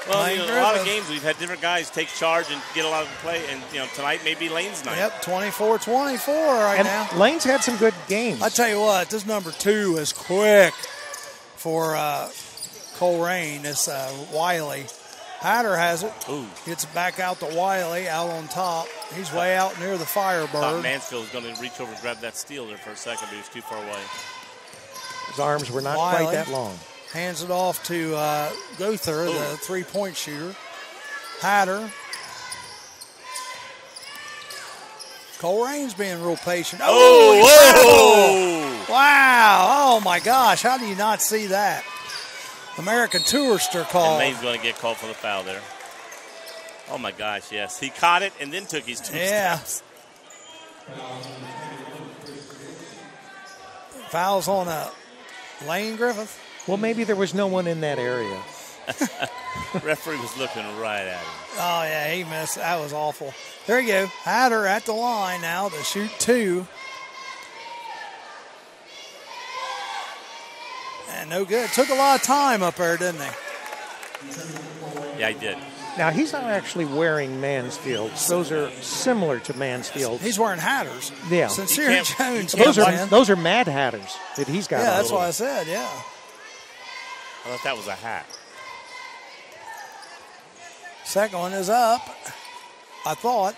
Well, a lot of games we've had different guys take charge and get a lot of play, and tonight may be Lane's night. Yep, 24-24 right now. Lane's had some good games. I tell you what, this number 2 is quick for Colerain. This Wiley. Hatter has it. Ooh. Gets it back out to Wiley, out on top. He's way out near the Firebird. I thought Mansfield was going to reach over and grab that steal there for a second, but he was too far away. His arms were not Wiley quite that long. hands it off to Gother, the three-point shooter. Hatter. Colerain's being real patient. Oh, wow. Oh, my gosh. How do you not see that? American Tourister call. And Lane's going to get called for the foul there. Oh, my gosh, yes. He caught it and then took his two steps. Fouls on Lane Griffith. Well, maybe there was no one in that area. Referee was looking right at him. Oh, yeah, he missed. That was awful. There you go. Hatter at the line now to shoot two. And no good. Took a lot of time up there, didn't he? Yeah, he did. Now, he's not actually wearing Mansfields. Those are similar to Mansfields. He's wearing Hatters. Yeah. Sincere Jones. Those are Mad Hatters that he's got. Yeah, that's what I said, yeah. I thought that was a hat. Second one is up, I thought.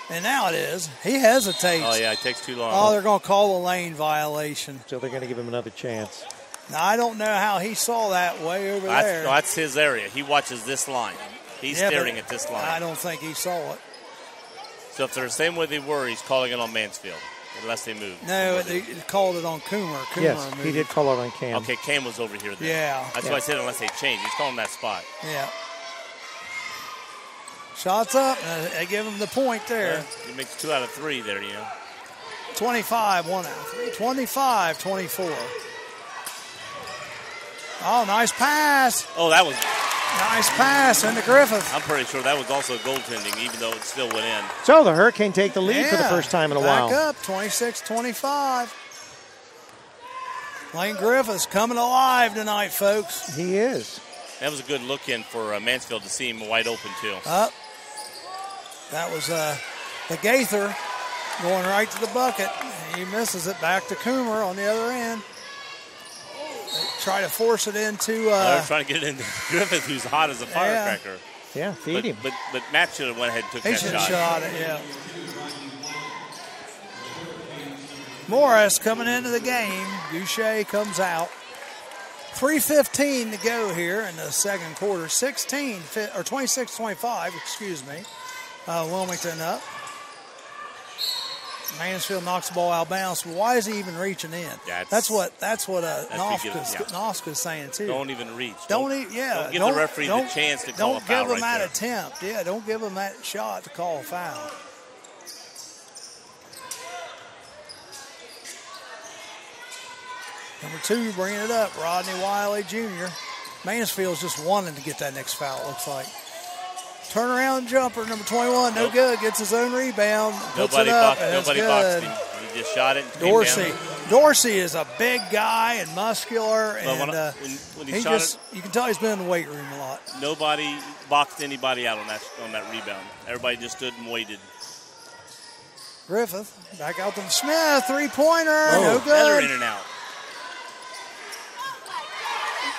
And now it is. He hesitates. Oh, yeah, it takes too long. Oh, they're going to call a lane violation. So they're going to give him another chance. Now, I don't know how he saw that way over there. No, that's his area. He watches this line. He's staring at this line. I don't think he saw it. So if they're the same way they were, he's calling it on Mansfield, unless they move. No, they called it on Coomer. Yes, moved. he did call it on Cam. Okay, Cam was over here then. Yeah. That's why I said unless they change. He's calling that spot. Yeah. Shots up. They give him the point there. He makes 2 out of 3 there, 25, 1 out of 3. 25, 24. Oh, nice pass. Oh, that was... Nice pass into Griffith. I'm pretty sure that was also goaltending, even though it still went in. So the Hurricane take the lead for the first time in a while. Back up, 26-25. Lane Griffith's coming alive tonight, folks. He is. That was a good look in for Mansfield to see him wide open, too. Up. That was the Gaither going right to the bucket. He misses it back to Coomer on the other end. They try to force it into... they're trying to get it into Griffith, who's hot as a firecracker. Yeah, feed him. But Matt should have went ahead and took that shot. He should have shot it, yeah. Morris coming into the game. Goucher comes out. 3:15 to go here in the second quarter. 26-25, excuse me. Wilmington up. Mansfield knocks the ball out of bounds. Why is he even reaching in? That's what Noska's saying too. Don't even reach. Don't give the referee the chance to call a foul. Don't give him that there. attempt. Yeah, don't give him that shot to call a foul. Number 2 bringing it up, Rodney Wiley Jr. Mansfield's just wanting to get that next foul, it looks like. Turnaround jumper, number 21, no good. Gets his own rebound. Nobody boxed him. He just shot it and came down. Dorsey is a big guy and muscular, and when he shot it, you can tell he's been in the weight room a lot. Nobody boxed anybody out on that rebound. Everybody just stood and waited. Griffith back out to Smith, three-pointer, no good. Another in and out.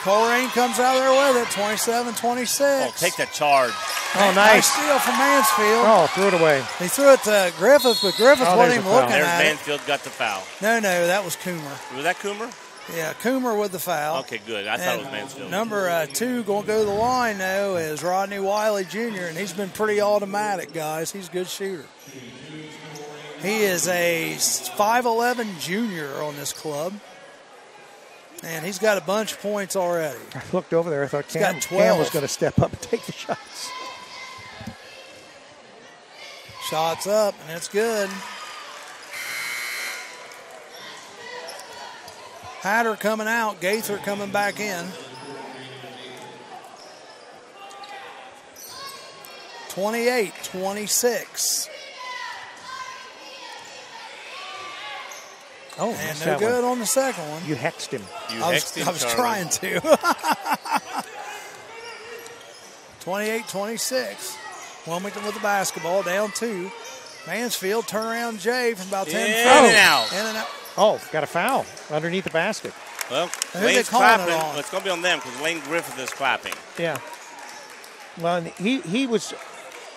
Colerain comes out there with it, 27-26. Oh, take that charge. Oh, nice steal from Mansfield. Oh, threw it away. He threw it to Griffith, but Griffith wasn't even looking at it. Mansfield got the foul. No, that was Coomer. Was that Coomer? Yeah, Coomer with the foul. Okay, good. I thought it was Mansfield. Number 2 going to go to the line, though, is Rodney Wiley Jr., and he's been pretty automatic, guys. He's a good shooter. He is a 5'11 junior on this club. And he's got a bunch of points already. I looked over there. I thought Cam was going to step up and take the shots. Shots up, and it's good. Hatter coming out. Gaither coming back in. 28-26. Oh, and no good on the second one. You hexed him. I was trying to. 28-26. Wilmington with the basketball, down 2. Mansfield, turnaround Jay from about 10 feet. In and out. Oh, got a foul underneath the basket. Well, Lane's clapping. Well, it's going to be on them because Lane Griffith is clapping. Yeah. Well, he was...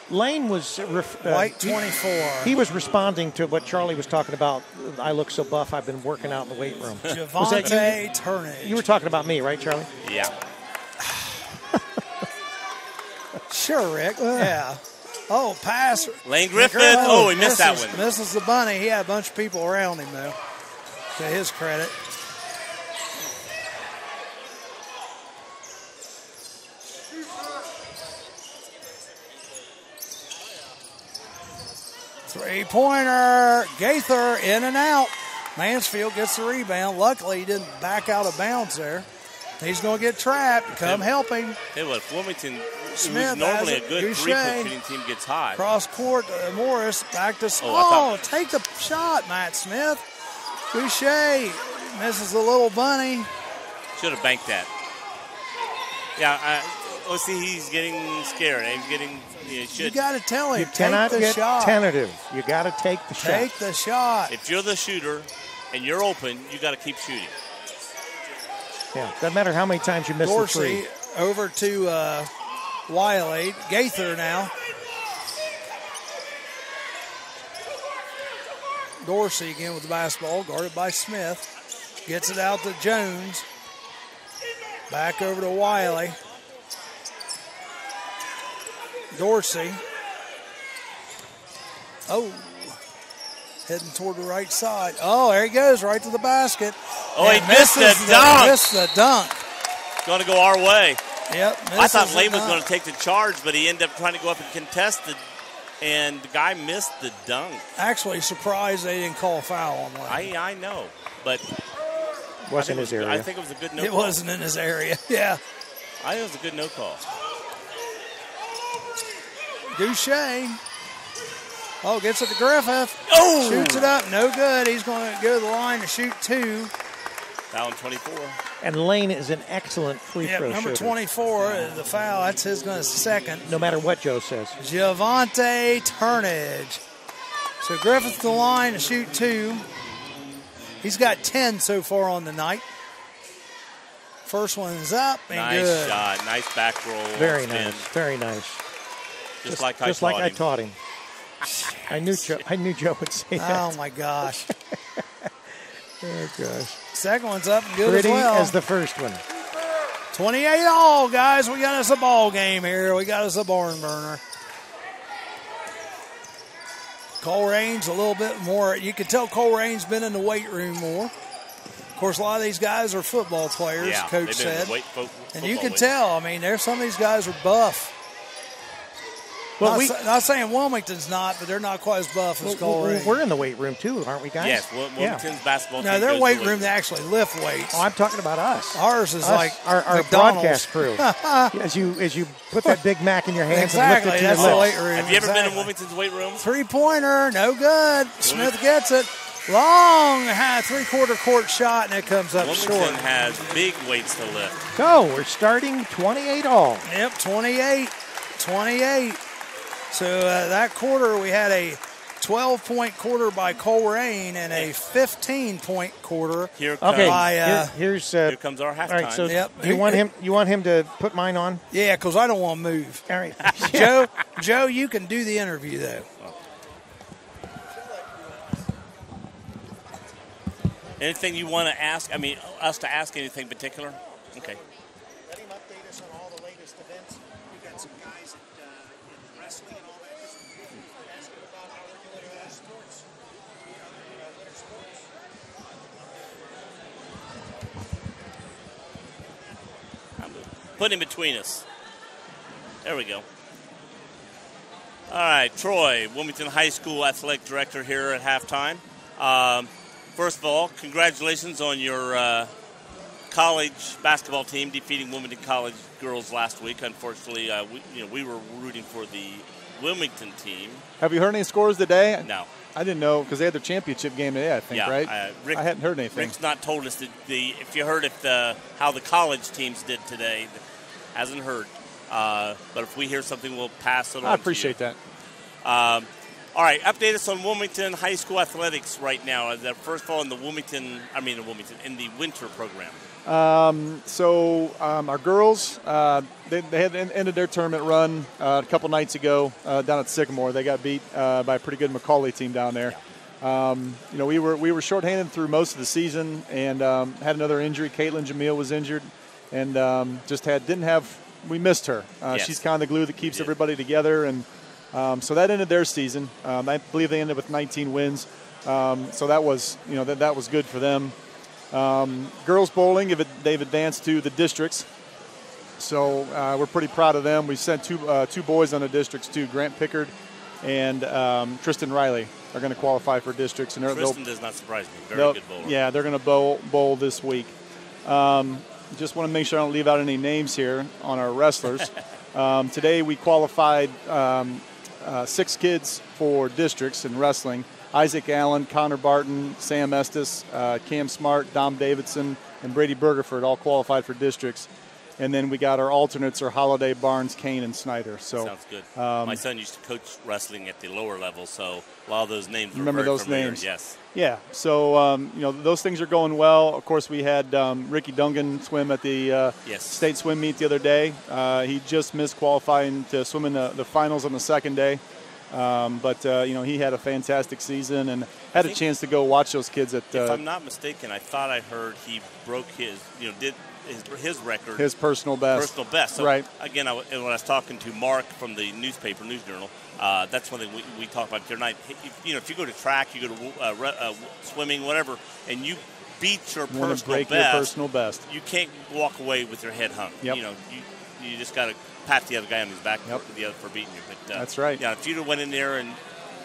Lane was... White 24. He was responding to what Charlie was talking about. I look so buff, I've been working out in the weight room. Javante Turnage. You were talking about me, right, Charlie? Yeah. Sure, Rick. Yeah. Oh, pass. Lane Griffith. Oh, he missed that one. Misses the bunny. He had a bunch of people around him, though, to his credit. Three-pointer. Gaither in and out. Mansfield gets the rebound. Luckily, he didn't back out of bounds there. He's going to get trapped. Come help him. Hey, look, Wilmington, Smith, who's normally a good three-point shooting team, gets high. Cross court, Morris back to take the shot, Matt Smith. Boucher misses the little bunny. Should have banked that. Yeah, see, he's getting scared. He's getting. You got to tell him. You cannot get tentative. You got to take the shot. Take the shot. If you're the shooter and you're open, you got to keep shooting. Yeah, doesn't matter how many times you miss the three. Over to Wiley. Gaither now. Dorsey again with the basketball, guarded by Smith. Gets it out to Jones. Back over to Wiley. Dorsey. Oh. Heading toward the right side. Oh, there he goes, right to the basket. Oh, he missed the dunk. Missed the dunk. Going to go our way. Yep. I thought Lane was going to take the charge, but he ended up trying to go up and contest it, and the guy missed the dunk. Actually, surprised they didn't call a foul on Lane. I know, but wasn't his area. I think it was a good no call. It wasn't in his area, yeah. I think it was a good no call. Boucher. Oh, gets it to Griffith. Oh! Shoots it up. No good. He's going to go to the line to shoot 2. Foul 24. And Lane is an excellent free throw number shooter. 24, the foul. That's his second. No matter what Joe says. Javante Turnage. So Griffith to the line to shoot 2. He's got 10 so far on the night. First one's up and nice good. Nice shot. Nice back roll. Very nice. Very nice. Just like I taught him. I knew Joe would say that. Oh, my gosh. Oh, gosh. Second one's up and good Pretty as well. as the first one. 28 all, guys. We got us a ball game here. We got us a barn burner. Colerain's a little bit more. You can tell Colerain's been in the weight room more. Of course, a lot of these guys are football players, Yeah, Coach they've been in said. the And you football can weight. tell, I mean, there's some of these guys are buff. Well, Not saying Wilmington's not, but they're not quite as buff as Colerain. we're in the weight room too, aren't we, guys? Yes, Wilmington's basketball team. No, their goes weight to the room, they actually lift weights. Oh, I'm talking about us. Ours is Us, like our McDonald's. broadcast crew. as you put that Big Mac in your hands Exactly, and lift it to that's your the lips. weight room. Have you ever been in exactly. Wilmington's weight room? Three-pointer, no good. Smith gets it. Long, three-quarter court shot, and it comes up Wilmington short. has big weights to lift. So we're starting 28 all. Yep, 28. So that quarter, we had a 12-point quarter by Colerain and a 15-point quarter. Here comes, Okay, here comes our halftime. all right. So Yep. you want him to put mine on? Yeah, because I don't want to move. All right, Joe, you can do the interview, though. Anything you want to ask? I mean, us to ask anything particular? Okay. Let him update us on all the latest events. We got some guys in wrestling and all that. Just ask him about how they're doing in sports. Winter sports. Put him between us. There we go. All right, Troy, Wilmington High School Athletic Director here at halftime. First of all, congratulations on your college basketball team defeating Wilmington College girls last week. Unfortunately, we were rooting for the Wilmington team. Have you heard any scores today? No. I didn't know because they had their championship game today, I think, Yeah, right? Rick, I hadn't heard anything. Rick's not told us if you heard how the college teams did today. Hasn't heard. But if we hear something, we'll pass it on. I appreciate that. All right, update us on Wilmington High School athletics right now. First of all, in the winter program. Our girls, they had ended their tournament run a couple nights ago down at Sycamore. They got beat by a pretty good Macaulay team down there. We were shorthanded through most of the season and had another injury. Caitlin Jamil was injured and we missed her. Yes. She's kind of the glue that keeps everybody together, and so that ended their season. I believe they ended with 19 wins. So that was that was good for them. Girls bowling, they've advanced to the districts, so we're pretty proud of them. We sent two boys on the districts too. Grant Pickard and Tristan Riley are going to qualify for districts. And Tristan does not surprise me. Very good bowler. Yeah, they're going to bowl this week. Just want to make sure I don't leave out any names here on our wrestlers. Today we qualified 6 kids for districts in wrestling. Isaac Allen, Connor Barton, Sam Estes, Cam Smart, Dom Davidson, and Brady Bergerford all qualified for districts. And then we got our alternates are Holiday, Barnes, Kane, and Snyder. So sounds good. My son used to coach wrestling at the lower level, so a lot of those names were remember very those familiar. names? Yes. Yeah. So those things are going well. Of course, we had Ricky Dungan swim at the state swim meet the other day. He just missed qualifying to swim in the finals on the second day. But he had a fantastic season and had a chance to go watch those kids at. If I'm not mistaken, I thought I heard he broke did his record. His personal best. Personal best. So right. Again, when I was talking to Mark from the newspaper, News Journal, that's one thing we talk about the other night. If you go to track, you go to swimming, whatever, and you beat your personal best, you can't walk away with your head hung. Yep. You just got to pat the other guy on his back for beating you. But, that's right. Yeah, if you went in there and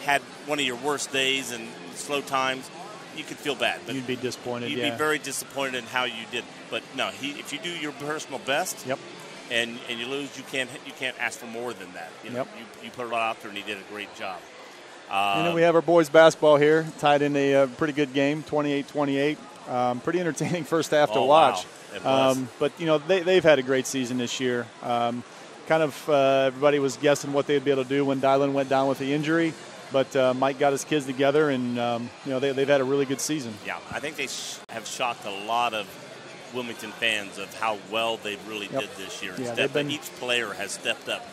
had one of your worst days and slow times, you could feel bad. But you'd be disappointed. You'd be very disappointed in how you did. But no, if you do your personal best, and you lose, you can't ask for more than that. You put a lot out there, and he did a great job. And then we have our boys basketball here, tied in a pretty good game, 28-28. Pretty entertaining first half to watch. Wow. It was. But they've had a great season this year. Everybody was guessing what they'd be able to do when Dylan went down with the injury. But Mike got his kids together, and they've had a really good season. Yeah, I think they have shocked a lot of Wilmington fans of how well they really did this year. Yeah, each player has stepped up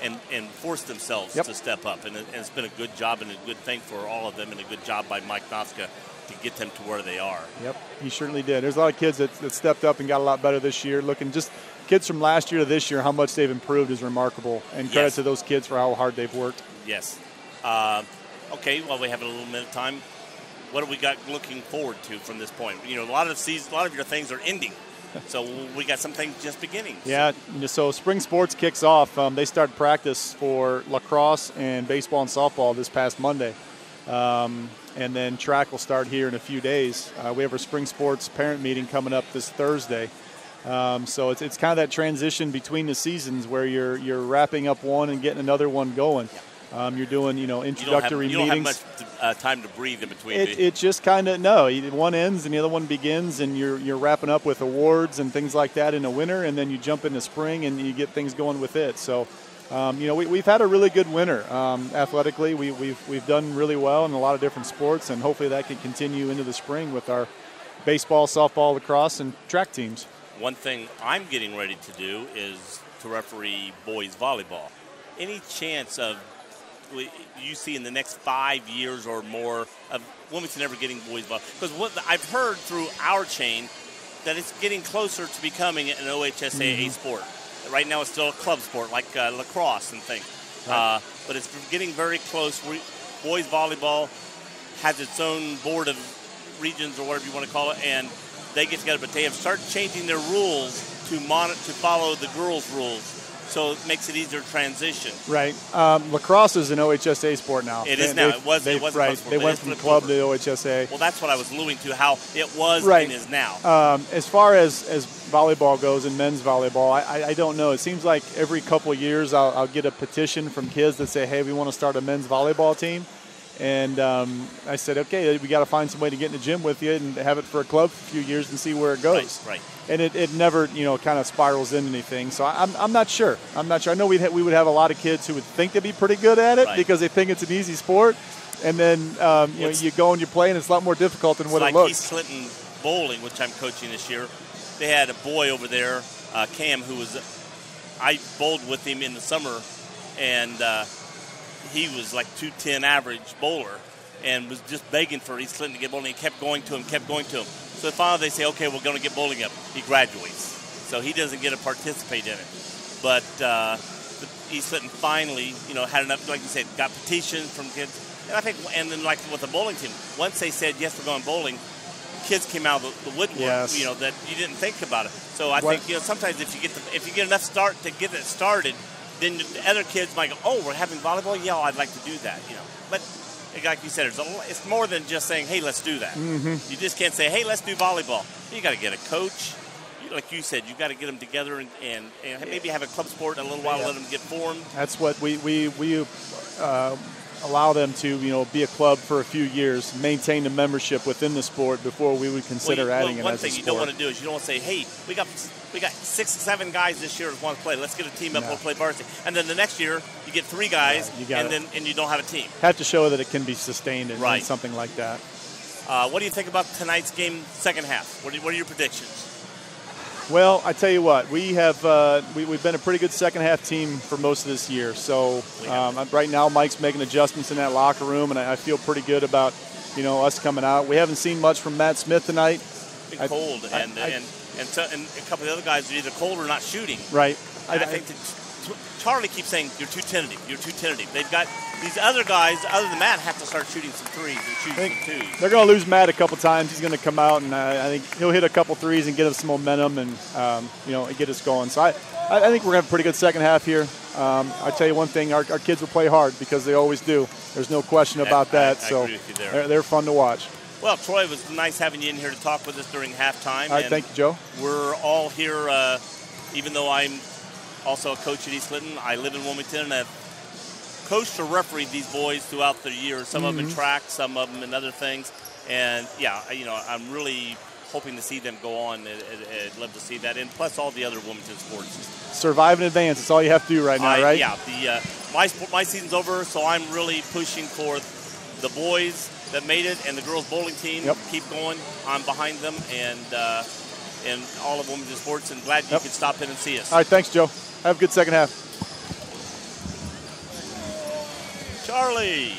and forced themselves to step up, and it's been a good job and a good thing for all of them, and a good job by Mike Noska to get them to where they are. Yep, he certainly did. There's a lot of kids that stepped up and got a lot better this year. Looking just kids from last year to this year, how much they've improved is remarkable, and credit to those kids for how hard they've worked. Yes. okay, well, we have a little minute of time. What do we got looking forward to from this point? You know, a lot of your things are ending. So we got some things just beginning. Yeah, so spring sports kicks off. They start practice for lacrosse and baseball and softball this past Monday. And then track will start here in a few days. We have our spring sports parent meeting coming up this Thursday. So it's kind of that transition between the seasons where you're wrapping up one and getting another one going. You're doing, introductory meetings. You don't have much time to breathe in between. It just kind of, one ends and the other one begins, and you're wrapping up with awards and things like that in the winter, and then you jump into spring and you get things going with it. So, we've had a really good winter. Athletically, we've done really well in a lot of different sports, and hopefully that can continue into the spring with our baseball, softball, lacrosse, and track teams. One thing I'm getting ready to do is to referee boys volleyball. Any chance of you see in the next 5 years or more of Wilmington ever getting boys volleyball? Because what I've heard through our chain that it's getting closer to becoming an OHSAA sport. Right now it's still a club sport like lacrosse and things. Right. But it's getting very close. Boys volleyball has its own board of regions or whatever you want to call it, and they get together, but they have started changing their rules to follow the girls' rules. So it makes it easier to transition. Right. Lacrosse is an OHSA sport now. It is now. It wasn't right. They went from club to OHSA. Well, that's what I was alluding to, how it was right. and is now. As far as volleyball goes and men's volleyball, I don't know. It seems like every couple of years I'll get a petition from kids that say, hey, we want to start a men's volleyball team. And I said, okay, we got to find some way to get in the gym with you and have it for a club for a few years and see where it goes. Right. And it never, kind of spirals into anything. So I'm not sure. I know we would have a lot of kids who would think they'd be pretty good at it because they think it's an easy sport. And then, you go and you play, and it's a lot more difficult than what it looks. Like East Clinton bowling, which I'm coaching this year, they had a boy over there, Cam, I bowled with him in the summer, and he was like 210 average bowler and was just begging for East Clinton to get bowling. He kept going to him. So finally they say, okay, we're going to get bowling up. He graduates. So he doesn't get to participate in it. But East Clinton finally, had enough, like you said, got petitions from kids. And then like with the bowling team, once they said, yes, we're going bowling, kids came out of the woodwork, yes. That you didn't think about it. So I think, sometimes if you get enough start to get it started, then the other kids might go, oh, we're having volleyball? Yeah, I'd like to do that, But like you said, it's more than just saying, hey, let's do that. Mm-hmm. You just can't say, hey, let's do volleyball. You got to get a coach. Like you said, you got to get them together and maybe have a club sport in a little while, let them get formed. That's what we allow them to, be a club for a few years, maintain the membership within the sport before we would consider adding it as a sport. One thing you don't want to do is you don't want to say, hey, we got 6 or 7 guys this year that want to play. Let's get a team up. We'll play varsity. And then the next year you get 3 guys, and you don't have a team. Have to show that it can be sustained and something like that. What do you think about tonight's game, second half? What are your predictions? Well, I tell you what, we have we've been a pretty good second half team for most of this year. So right now, Mike's making adjustments in that locker room, and I feel pretty good about us coming out. We haven't seen much from Matt Smith tonight. Been cold, and a couple of the other guys are either cold or not shooting. Right. I think Charlie keeps saying you're too tentative. They've got these other guys, other than Matt, have to start shooting some threes and shooting some twos. They're going to lose Matt a couple times. He's going to come out, and I think he'll hit a couple threes and get us some momentum and get us going. So I think we're going to have a pretty good second half here. I tell you one thing, our kids will play hard because they always do. There's no question about that. I agree with you there. They're fun to watch. Well, Troy, it was nice having you in here to talk with us during halftime. All right, thank you, Joe. We're all here, even though I'm also a coach at East Clinton. I live in Wilmington, and I've coached or refereed these boys throughout the years. Some of them in track, some of them in other things. And, I'm really hoping to see them go on. I'd love to see that. And plus all the other Wilmington sports. Survive and advance. That's all you have to do right now, right? Yeah. My season's over, so I'm really pushing for the boys that made it and the girls bowling team. Keep going. I'm behind them and all of Wilmington sports, and glad you could stop in and see us. All right, thanks, Joe. Have a good second half. Charlie.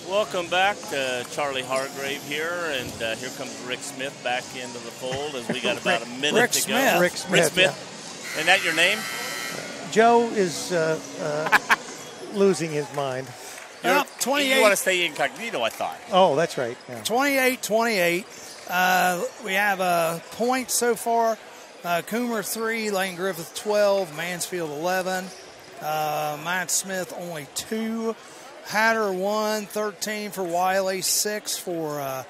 Welcome back to Charlie Hargrave here, and here comes Rick Smith back into the fold as we got about a minute to go. Rick Smith. Isn't that your name? Joe is losing his mind. Well, 28. You want to stay incognito, I thought. Oh, that's right. Yeah. 28-28. We have points so far. Coomer 3, Lane Griffith 12, Mansfield 11, Matt Smith only 2, Hatter 1, 13 for Wiley, 6 for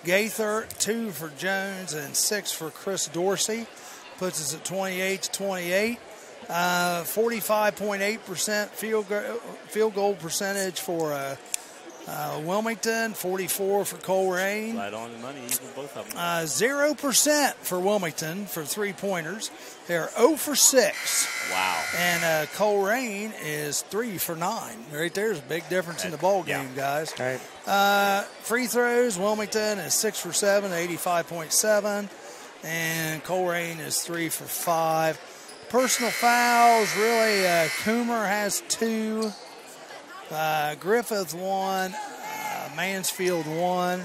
Gaither, 2 for Jones, and 6 for Chris Dorsey. Puts us at 28-28. 45.8% field goal percentage for Wilmington, 44 for Colerain. Right on the money, even both of them. 0% for Wilmington for three-pointers. They're 0 for 6. Wow. And Colerain is 3 for 9. Right there's a big difference in the ball game, guys. Right. Free throws, Wilmington is 6 for 7, 85.7. And Colerain is 3 for 5. Personal fouls, really, Coomer has 2. Griffith 1, Mansfield 1,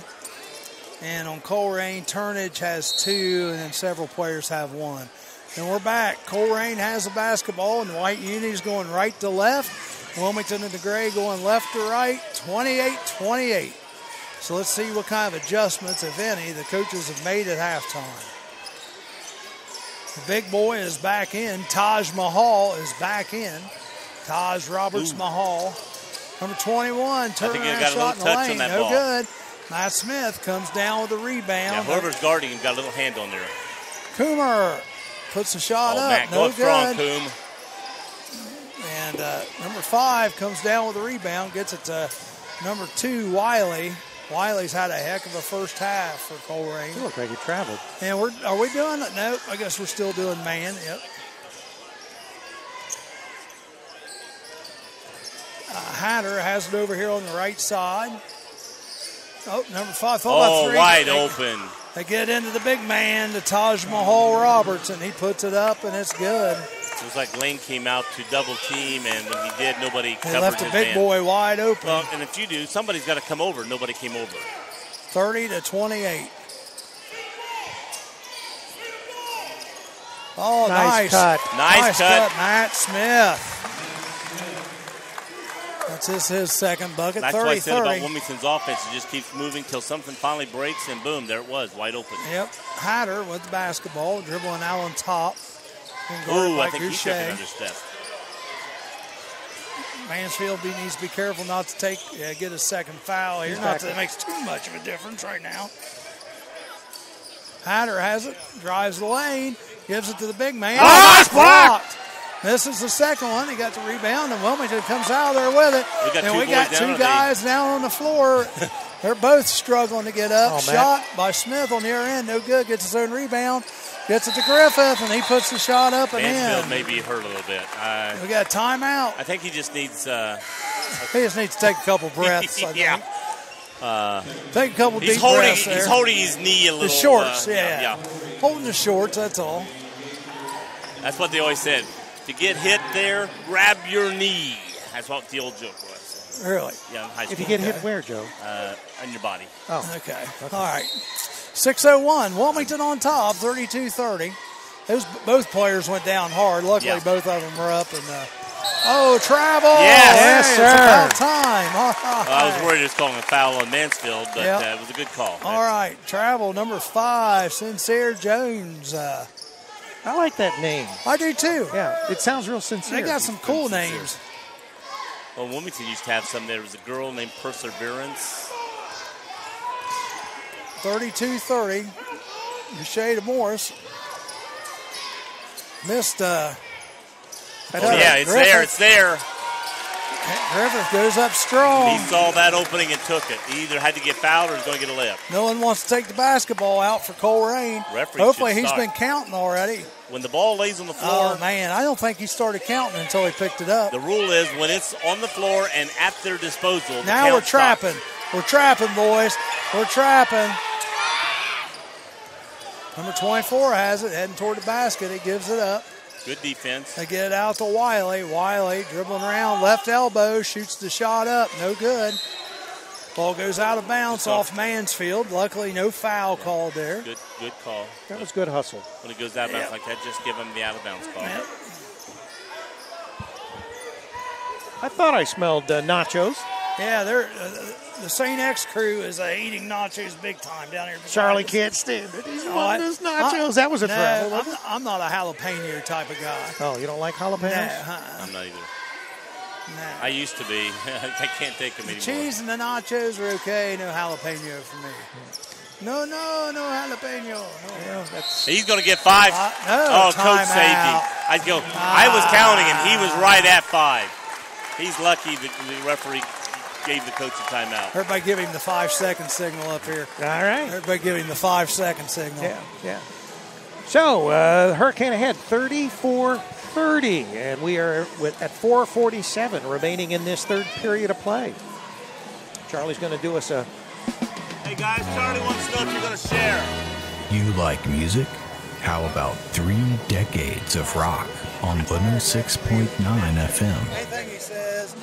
and on Colerain, Turnage has 2, and then several players have 1. And we're back. Colerain has the basketball, and the white uni's going right to left. Wilmington and the gray going left to right, 28-28. So let's see what kind of adjustments, if any, the coaches have made at halftime. The big boy is back in. Taj Mahal is back in. Taj Roberts Mahal. Number 21, turnaround shot in the lane, no good. Matt Smith comes down with a rebound. Yeah, whoever's guarding him got a little hand on there. Coomer puts the shot up, Matt, no go strong, good. Coom. And number 5 comes down with a rebound, gets it to number 2, Wiley. Wiley's had a heck of a first half for Colerain. You look like you traveled. And are we doing it? Nope, I guess we're still doing man. Yep. Hatter has it over here on the right side. Oh, number 5. About 3. Wide open. They get into the big man, the Taj Mahal Roberts, and he puts it up, and it's good. It was like Lane came out to double team, and when he did, nobody covered They left the big man. boy wide open. Well, and if you do, somebody's got to come over. Nobody came over. 30-28. Oh, Nice cut. Nice cut. Matt Smith. That's his second bucket. That's 30-30. what I said about Wilmington's offense. It just keeps moving till something finally breaks, and boom, there it was, wide open. Yep. Hatter with the basketball, dribbling out on top. Ooh, I think he took another step. Mansfield needs to be careful not to get a second foul here. Not that it makes too much of a difference right now. Hatter has it, drives the lane, gives it to the big man. Oh, nice block! Misses the second one. He got the rebound, and Wilmington comes out there with it. We got two guys down on the floor. They're both struggling to get up. Shot by Smith on the other end, no good. Gets his own rebound. Gets it to Griffith, and he puts the shot up and Mansfield in. may be hurt a little bit. We got a timeout. I think he just needs... He just needs to take a couple breaths, I think. Yeah. Take a couple deep breaths there. He's holding his knee a little. The shorts, yeah. Holding the shorts, that's all. That's what they always said. To get hit there, grab your knee. That's what the old joke was. Really? Yeah, in high school. If you get hit where, Joe? On your body. Oh. Okay. All right. 6:01. Wilmington on top, 32-30. Both players went down hard. Luckily, both of them were up. And travel. Yes, sir. It's about time. All right. I was worried it was calling a foul on Mansfield, but it was a good call. All right. Travel, number 5, Sincere Jones. I like that name. I do, too. Yeah, it sounds real sincere. They got some cool names. Well, Wilmington used to have some. There was a girl named Perseverance. 32-30. Shea to Morris. Missed. It's there. Griffith goes up strong. He saw that opening and took it. He either had to get fouled or he's going to get a layup. No one wants to take the basketball out for Colerain. Hopefully he's been counting already. When the ball lays on the floor. Oh, man, I don't think he started counting until he picked it up. The rule is when it's on the floor and at their disposal. Now we're trapping. Stops. We're trapping, boys. We're trapping. Number 24 has it, heading toward the basket. He gives it up. Good defense. They get it out to Wiley. Wiley dribbling around, left elbow, shoots the shot up. No good. Ball goes out of bounds off Mansfield. Luckily, no foul called there. Good call. That was good hustle. When it goes out of bounds like that, just give him the out of bounds call. Yep. I thought I smelled nachos. Yeah, they're the St. X crew is eating nachos big time down here. Charlie can't stand it. He's wanting those nachos. That was a trouble. Wasn't it? I'm not a jalapeno type of guy. Oh, you don't like jalapenos? I'm not either. Nah. I used to be. I can't take them anymore. Cheese and the nachos are okay. No jalapeno for me. No jalapeno. No. Yeah, He's going to get 5. No, Coach saved him. I was counting, and he was right at 5. He's lucky the referee gave the coach a timeout. Everybody give him the 5-second signal up here. All right. Everybody give him the 5-second signal. Yeah. So, Hurricane ahead 34-30, and we are at 4:47 remaining in this third period of play. Charlie's going to do us a... Hey, guys, Charlie wants to know if you're going to share. You like music? How about 3 decades of rock on 106.9 FM? Anything he says.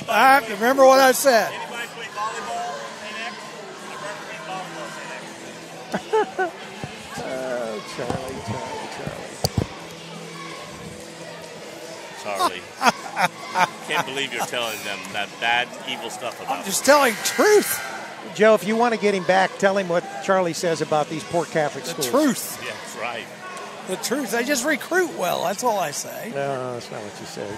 All right, remember what I said. Anybody play volleyball, St. Oh, Charlie. Can't believe you're telling them that bad, evil stuff about I'm just telling truth. Joe, if you want to get him back, tell him what Charlie says about these poor Catholic schools. The truth. Yeah, that's right. The truth. They just recruit well. That's all I say. No, that's not what you say.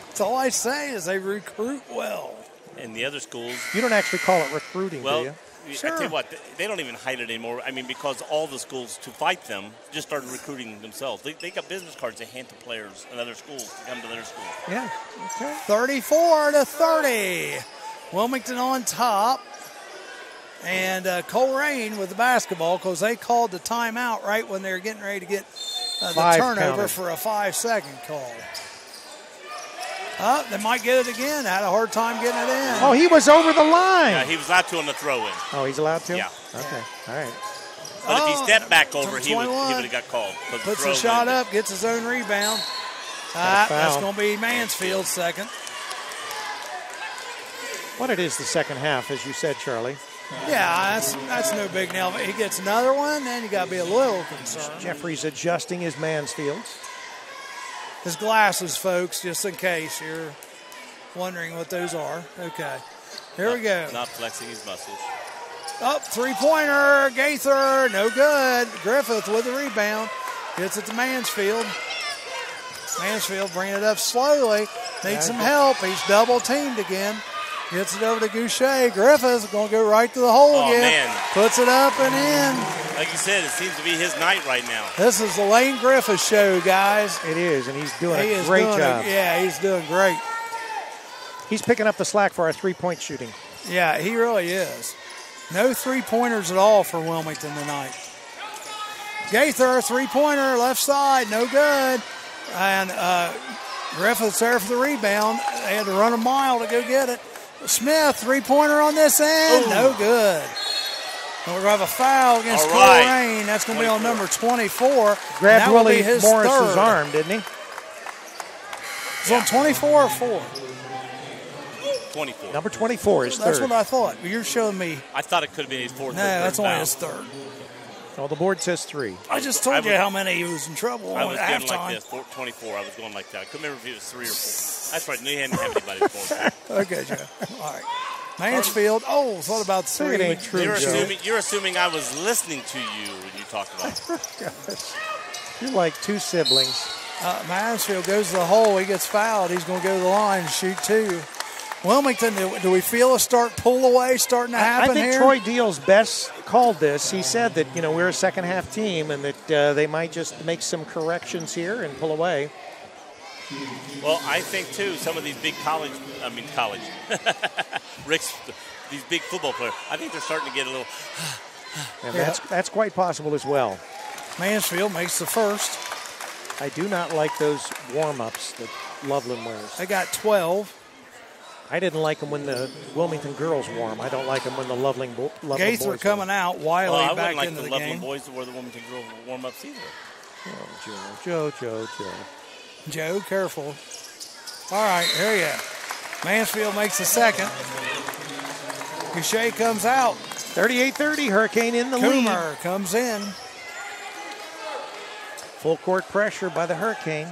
That's all I say is they recruit well. And the other schools. You don't actually call it recruiting, do you? Sure. I tell you what, they don't even hide it anymore. I mean, because all the schools to fight them just started recruiting themselves. They got business cards they hand to players in other schools to come to their school. Yeah. Okay. 34-30. Wilmington on top. And Colerain with the basketball because they called the timeout right when they were getting ready to get the turnover counted. for a 5-second call. They might get it again. Had a hard time getting it in. Oh, he was over the line. Yeah, he was allowed to on the throw-in. Oh, he's allowed to? Yeah. Okay. All right. But if he stepped back over, he would 21. have got called. Puts the shot up, gets his own rebound. That's going to be Mansfield's second. What it is the second half, as you said, Charlie. Yeah, that's no big nail. He gets another one, then you got to be a little concerned. Jeffrey's adjusting his Mansfields. His glasses, folks, just in case you're wondering what those are. Okay, here we go. Not flexing his muscles. Up, three-pointer, Gaither, no good. Griffith with the rebound. Gets it to Mansfield. Mansfield bringing it up slowly. Needs some help. He's double-teamed again. Gets it over to Goucher. Griffith's going to go right to the hole again. Man. Puts it up and in. Like you said, it seems to be his night right now. This is the Lane Griffith show, guys. It is, and he's doing a great job. He's doing great. He's picking up the slack for our three-point shooting. Yeah, he really is. No three-pointers at all for Wilmington tonight. Gaither, three-pointer, left side, no good. And Griffith's there for the rebound. They had to run a mile to go get it. Smith, three-pointer on this end, no good. And we're going to have a foul against Colerain. That's going to be on number 24. Grabbed Willie Morris's third. arm, didn't he? It's on 24 or 4? 24. Number 24 is third. That's what I thought. You're showing me. I thought it could have been his fourth. No, that's only his third. Well, the board says 3. I just told you how many he was in trouble I on was at going halftime. like this, 24. I was going like that. I couldn't remember if it was 3 or 4. That's right. No, he hadn't have anybody before. Okay, Joe. All right. Mansfield. Oh, thought about 3. It ain't true, You're assuming I was listening to you when you talked about it. You're like 2 siblings. Mansfield goes to the hole. He gets fouled. He's going to go to the line and shoot 2. Wilmington, do we feel a pull away starting to happen I think here? Troy Deals best called this. He said that, we're a second-half team and that they might just make some corrections here and pull away. Well, I think, too, some of these big college, Rick's, these big football players, I think they're starting to get a little. And that's quite possible as well. Mansfield makes the first. I do not like those warm-ups that Loveland wears. They got 12. I didn't like them when the Wilmington girls wore them. I don't like them when the Loveland boys Gaither coming out. Wiley back like into the Loveland game. boys to wear the Wilmington girls warm-ups either. Oh, Joe. Joe, careful. All right, here you go. Mansfield makes the second. Goucher comes out. 38-30, Hurricane in the lead. Coomer comes in. Full court pressure by the Hurricane.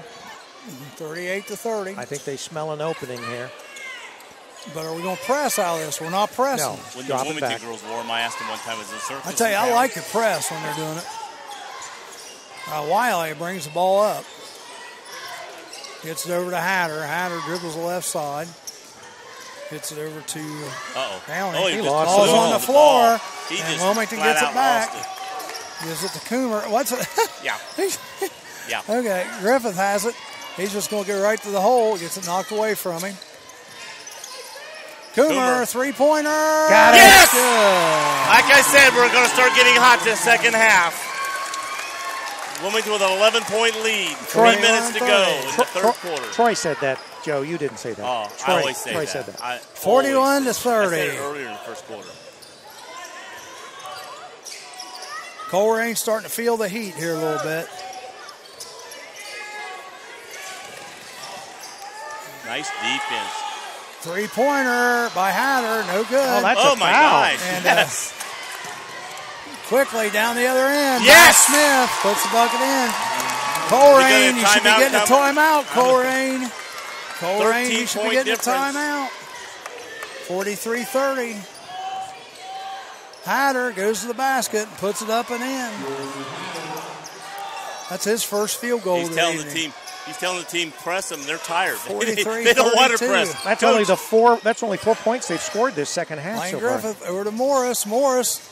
38-30. I think they smell an opening here. But are we going to press out of this? We're not pressing. No. When the Drop it Wilmington back. girls wore them, I asked them one time, is it circus? I tell you, I like the press when they're doing it. Wiley brings the ball up. Gets it over to Hatter. Hatter dribbles the left side. Gets it over to Downey. Oh, he lost Ball's it. on the floor. He And just Wilmington flat gets out it back. lost Gives it to Coomer. What's it? Yeah. Yeah. Okay, Griffith has it. He's just going to get right to the hole. Gets it knocked away from him. Coomer, three-pointer. Got it. Yes! Good. Like I said, we're going to start getting hot this second half. Wilmington with an 11-point lead. 3 minutes to go in the third quarter. Troy said that. Joe, you didn't say that. Oh, Troy, I always say Troy that. said that. 41 to 30. I said it earlier in the first quarter. Colerain starting to feel the heat here a little bit. Nice defense. Three-pointer by Hatter. No good. Oh, that's Oh, a my foul. gosh. And, Yes. Quickly down the other end. Yes! Smith puts the bucket in. Colerain, you should be getting a timeout, Colerain. Colerain, you should be 13-point getting a difference. timeout. 43-30. Hatter goes to the basket and puts it up and in. That's his first field goal. He's telling the team, press them. They're tired. 43, they don't want to 32. press. That's only 4 points they've scored this second half Lane so far. Griffith over to Morris. Morris.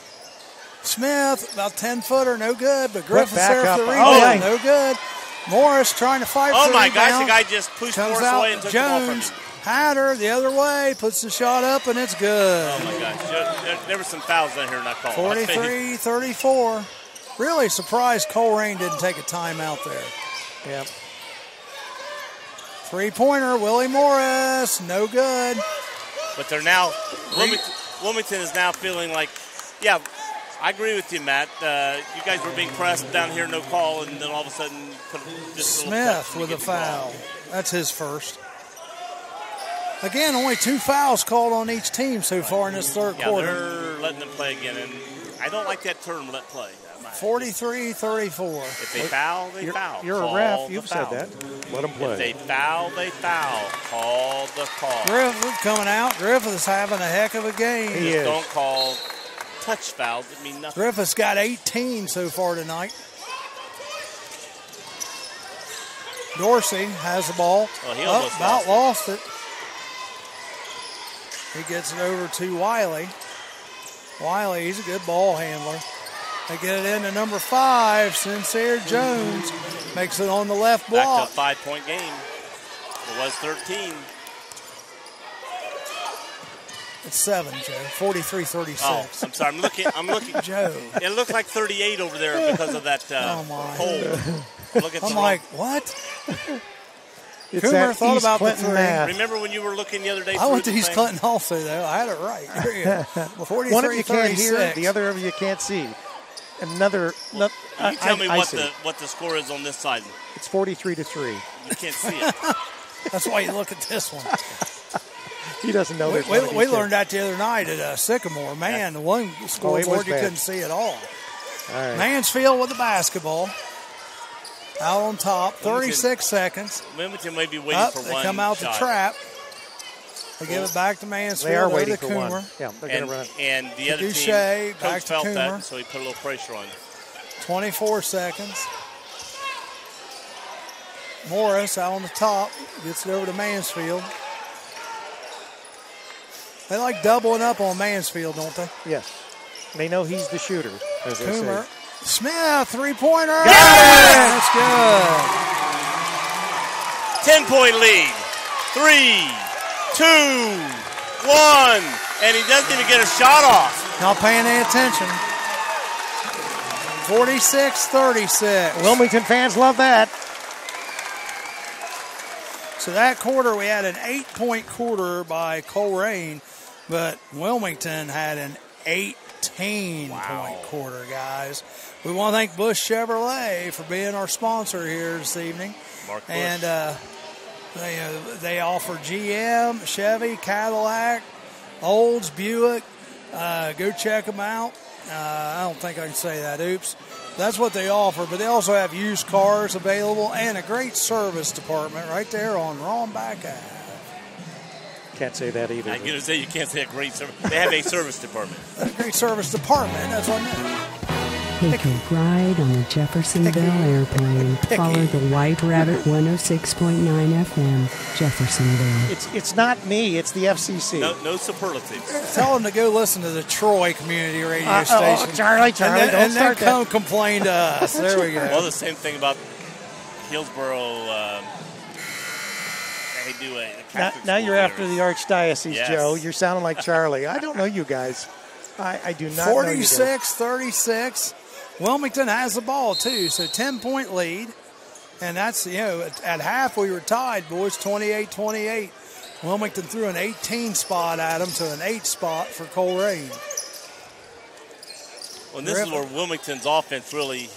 Smith, about 10-footer, no good, but Griffith's back there up. for the Oh, rebound, yeah. no good. Morris trying to fight for Oh, the my rebound. gosh, the guy just pushed Comes Morris out, away and took the ball from Jones, him. Hatter the other way, puts the shot up, and it's good. Oh, my gosh. There were some fouls down here not called. 43-34. Really surprised Colerain didn't take a timeout there. Yep. Three-pointer, Willie Morris, no good. But they're now, Wilmington is now feeling like, yeah, I agree with you, Matt. You guys were being pressed down here, no call, and then all of a sudden put just a little touch Smith and with you a get the ball. foul. That's his first. Again, only 2 fouls called on each team so far in this third quarter. They're letting them play again, and I don't like that term, let play. 43-34. If they foul, they foul. You're Call a ref. the You've foul. said that. Let them play. If they foul, they foul. Call the call. Griffith coming out. Griffith is having a heck of a game. He Just is. don't call touch fouls. It mean nothing. Griffith's got 18 so far tonight. Dorsey has the ball. Oh, he almost about lost lost it. He gets it over to Wiley. Wiley, he's a good ball handler. They get it into number 5, Sincere Jones. Makes it on the left block. Back to a 5-point game. It was 13. It's 7, Joe. 43-36. Oh, I'm sorry. I'm looking. Joe. It looked like 38 over there because of that Oh, my. hole. Look at I'm the like, what? It's Coomer that thought East about the Clinton three. math. Remember when you were looking the other day? I went to through the East thing? Clinton also, though. I had it right. There you go. One of you can't hear, 43-36. the other of you can't see. You tell me I see. what the score is on this side. It's 43-3. You can't see it. That's why you look at this one. He doesn't know this. We learned that the other night at Sycamore. Man, the one scoreboard you bad. couldn't see at all. All right. Mansfield with the basketball. Out on top, 36 seconds. Wilmington may be waiting Up, for they one come out shot. the trap. They give it back to Mansfield. They are over waiting to for one. Coomer. Yeah, they're going to run. And the other Duche, team, back coach to felt Coomer. that, so he put a little pressure on. 24 seconds. Morris out on the top. Gets it over to Mansfield. They like doubling up on Mansfield, don't they? Yes. They know he's the shooter, as they Coomer. say. Smith, three-pointer. Got it! That's good. 10-point lead. 3, 2, 1. And he doesn't even get a shot off. Not paying any attention. 46-36. Wilmington fans love that. So that quarter, we had an 8-point quarter by Colerain, but Wilmington had an 18-point quarter, guys. We want to thank Bush Chevrolet for being our sponsor here this evening. Mark Bush. And they offer GM, Chevy, Cadillac, Olds, Buick. Go check them out. I don't think I can say that. Oops. That's what they offer, but they also have used cars available and a great service department right there on Rombach Ave. Can't say that either. I'm going to say you can't say a great service. They have a service department. A great service department, that's what I meant. Take a ride on the Jeffersonville airplane. Follow the White Rabbit 106.9 FM, Jeffersonville. It's not me. It's the FCC. No superlatives. Tell them to go listen to the Troy community radio station. Charlie, and then come complain to us. There we go. Well, the same thing about Hillsboro. They do a Catholic now school you're there. after the Archdiocese, Yes. Joe. You're sounding like Charlie. I don't know you guys. I do not know you guys. 46-36. Wilmington has the ball, too, so 10-point lead. And that's, at half we were tied, boys, 28-28. Wilmington threw an 18 spot at them to an 8 spot for Colerain. Well, and this is where Wilmington's offense really,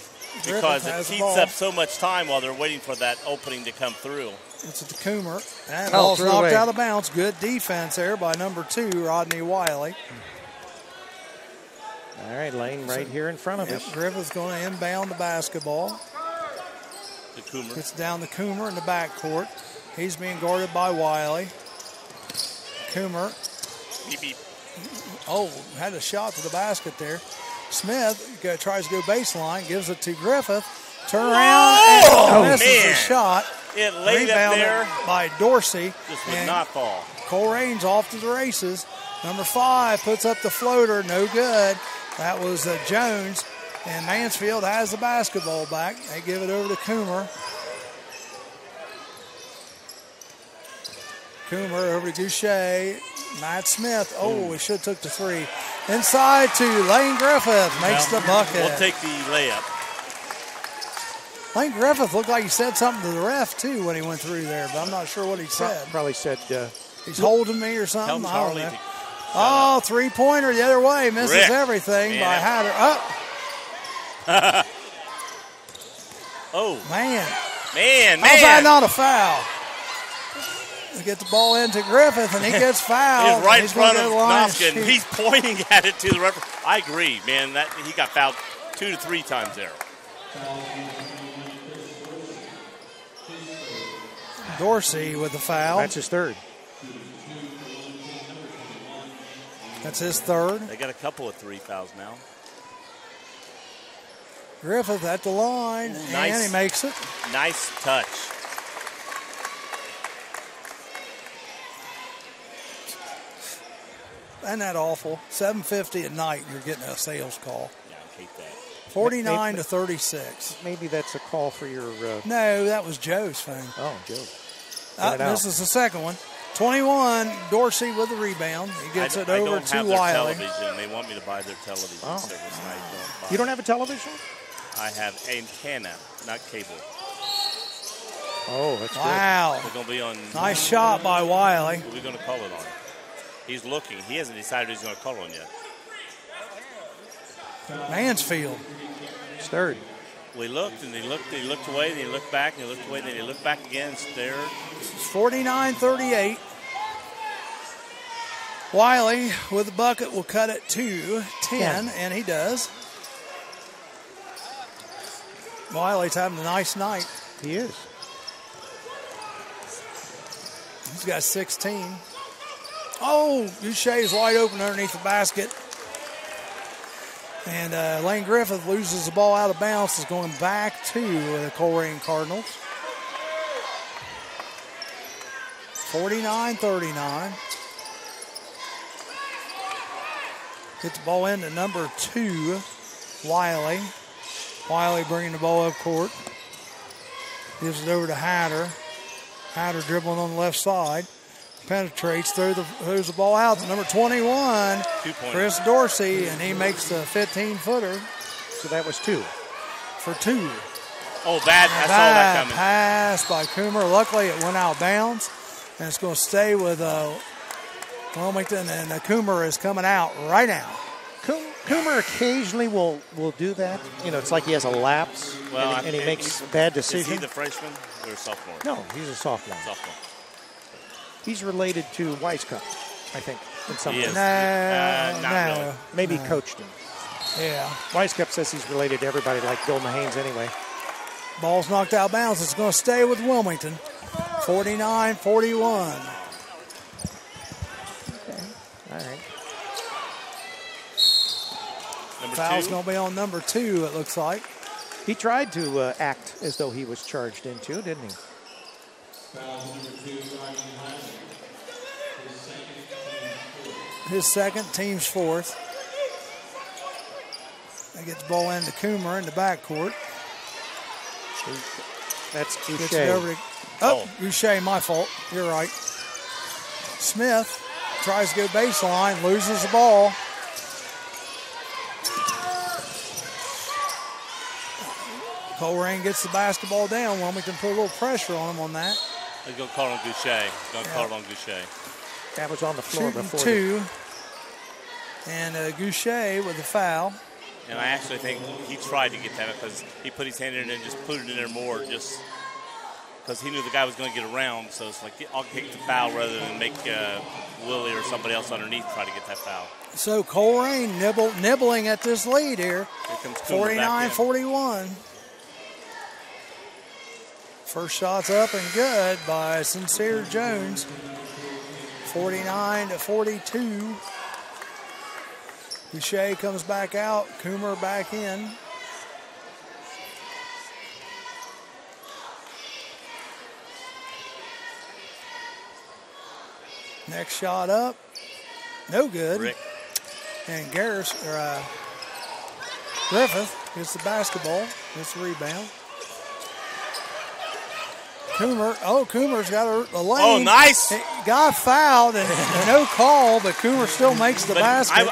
because it keeps up so much time while they're waiting for that opening to come through. It's at the Coomer. That ball's knocked out of bounds. Good defense there by number 2, Rodney Wiley. All right, Lane right here in front of us. Griffith's going to inbound the basketball. The Coomer. Gets down the Coomer in the backcourt. He's being guarded by Wiley. Coomer. Beep, beep. Oh, had a shot to the basket there. Smith tries to go baseline, gives it to Griffith. Turn around and misses the shot. It laid up there by Dorsey. Just would not fall. Colerain's off to the races. Number 5 puts up the floater, no good. That was Jones. And Mansfield has the basketball back. They give it over to Coomer. Coomer over to Goucher. Matt Smith. Oh, he should have took the 3. Inside to Lane Griffith. Makes the bucket. We'll take the layup. Lane Griffith looked like he said something to the ref, too, when he went through there, but I'm not sure what he said. Probably said... he's holding me or something. I don't know. Oh, three-pointer the other way. Misses everything by Hatter. Up. Oh. Man. How's that not a foul? We get the ball into Griffith, and he gets fouled. He's right in front of Noskin. He's pointing at it to the referee. I agree, man. He got fouled 2 to 3 times there. Dorsey with the foul. That's his 3rd. That's his 3rd. They got a couple of 3 fouls now. Griffith at the line, and he makes it. Nice touch. Isn't that awful? 7:50 at night, you're getting a sales call. Yeah, I hate that. 49 to 36. Maybe that's a call for your... No, that was Joe's phone. Oh, Joe. This is the second one. 21, Dorsey with the rebound. He gets it over to Wiley. I don't have their television. They want me to buy their television service. And I don't buy You don't have a television? I have antenna, not cable. Oh, that's good. Wow. We're going to be on... Nice shot by Wiley. What are we going to call it on? He's looking. He hasn't decided he's going to call it on yet. Mansfield. It's 3rd. We looked, and he looked away, then he looked back, and he looked away, then he looked back again and stared. It's 49-38. Wiley with the bucket will cut it to 10, and he does. Wiley's having a nice night. He is. He's got 16. Oh, Goucher's wide open underneath the basket. And Lane Griffith loses the ball out of bounds. Is going back to the Colerain Cardinals. 49-39. Get the ball into number 2, Wiley. Wiley bringing the ball up court. Gives it over to Hatter. Hatter dribbling on the left side. Penetrates, throws the ball out to number 21, Chris Dorsey, and he makes the 15-footer. So that was 2. For 2. Oh, bad. I saw that coming. Pass by Coomer. Luckily, it went out of bounds, and it's going to stay with Wilmington, and Coomer is coming out right now. Coomer occasionally will do that. You know, it's like he has a lapse, and he makes bad decisions. Is he the freshman or a sophomore? No, he's a sophomore. He's related to Weisskopf, I think, in some way. No. Maybe coached him. Yeah. Weisskopf says he's related to everybody like Bill Mahanes anyway. Ball's knocked out of bounds. It's going to stay with Wilmington. 49-41. Okay. All right. Foul's going to be on number 2, it looks like. He tried to act as though he was charged into, didn't he? His second, team's fourth. He gets the ball into Coomer in the backcourt. That's Gets it Goucher. over to, Goucher, my fault. You're right. Smith tries to go baseline, loses the ball. Colerain gets the basketball down. Wilmington put a little pressure on him on that. They're going to call it on Goucher. Call it on Goucher. That was on the floor Shooting before. 2. And Goucher with the foul. And I actually think he tried to get that because he put his hand in and just put it in there more just because he knew the guy was going to get around. So it's like, I'll kick the foul rather than make Willie or somebody else underneath try to get that foul. So Colerain nibbling at this lead here. Here comes Coomer back in. 49-41. First shot's up and good by Sincere Jones. 49-42. Goucher comes back out. Coomer back in. Next shot up. No good. Rick. And Griffith gets the basketball. Gets the rebound. Coomer's got a lane. Oh, nice. He got fouled and no call, but Coomer still makes the basket.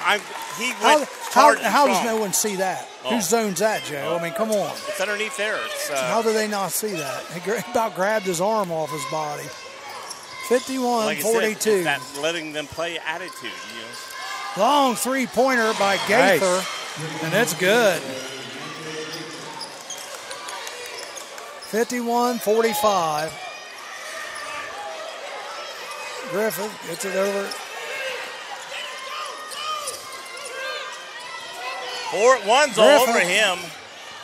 He went how does no one see that? Oh. Who zones that, Joe? I mean, come on. It's underneath there. It's, How do they not see that? He about grabbed his arm off his body. 51-42. like I said, it's that letting them play attitude. You know? Long three-pointer by Gaither, and it's good. 51-45. Griffith gets it over. One's all over him.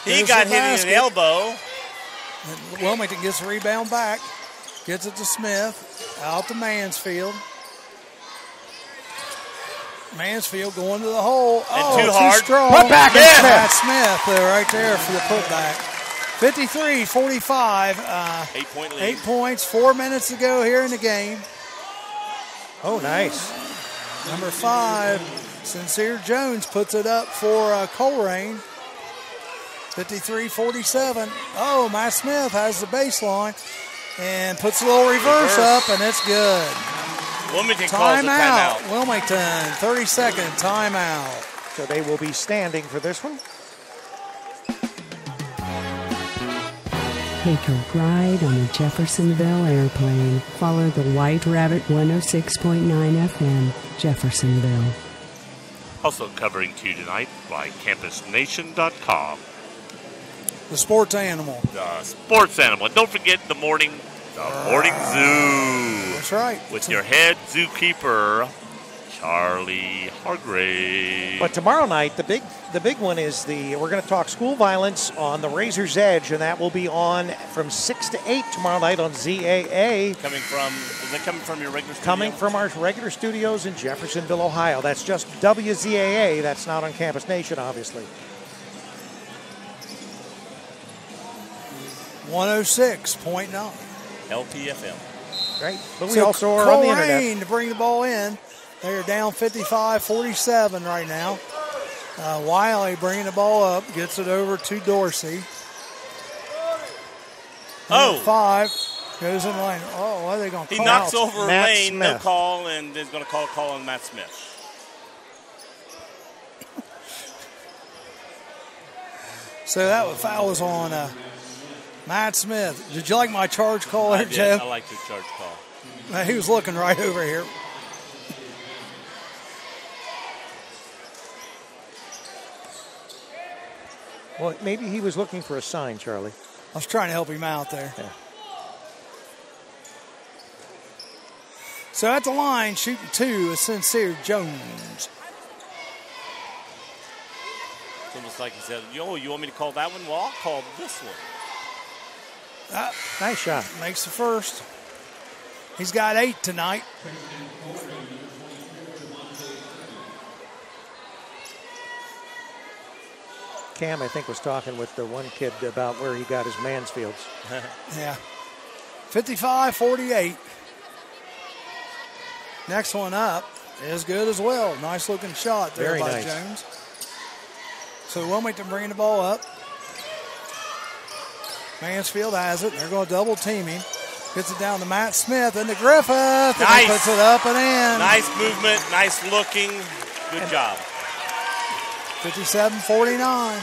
He got hit in the elbow. And Wilmington gets the rebound back. Gets it to Smith. Out to Mansfield. Mansfield going to the hole. And too hard. Strong. Put back in Smith. Matt Smith right there for the putback. 53-45. 8-point lead. 8 points, 4 minutes to go here in the game. Oh, nice. Number 5, Sincere Jones puts it up for Colerain. 53-47. Oh, Matt Smith has the baseline and puts a little reverse up, and it's good. Wilmington calls a timeout. Wilmington, 30-second timeout. So they will be standing for this one. Take a ride on the Jeffersonville airplane. Follow the White Rabbit 106.9 FM, Jeffersonville. Also covering to you tonight by CampusNation.com. The sports animal. The sports animal. And don't forget the morning zoo. That's right. With your head zookeeper, Charlie Hargrave. But tomorrow night, the big one is we're going to talk school violence on the Razor's Edge, and that will be on from 6 to 8 tomorrow night on ZAA. Is that coming from your regular studio? Coming from our regular studios in Jeffersonville, Ohio. That's just WZAA. That's not on Campus Nation, obviously. 106.9. LPFM. Right. But we also are on the internet. Colerain to bring the ball in. They are down 55-47 right now. Wiley bringing the ball up, gets it over to Dorsey. Oh. 5 goes in lane. Oh, what are they going to call? He knocks over Matt Lane, Smith. no call, and is going to call a call on Matt Smith. So that foul was on Matt Smith. Did you like my charge call there, I did. Joe? I like your charge call. He was looking right over here. Well, maybe he was looking for a sign, Charlie. I was trying to help him out there. Yeah. So at the line, shooting 2 is Sincere Jones. It's almost like he said, "Yo, you want me to call that one? Well, I'll call this one." Nice shot. Makes the first. He's got 8 tonight. Cam, I think, was talking with the one kid about where he got his Mansfields. Yeah. 55-48. Next one up is good as well. Nice looking shot there Very by nice. Jones. So Wilmington bringing the ball up. Mansfield has it. They're going to double team him. Gets it down to Matt Smith and to Griffith. And Nice. he puts it up and in. Nice movement, nice looking. Good job. 57-49.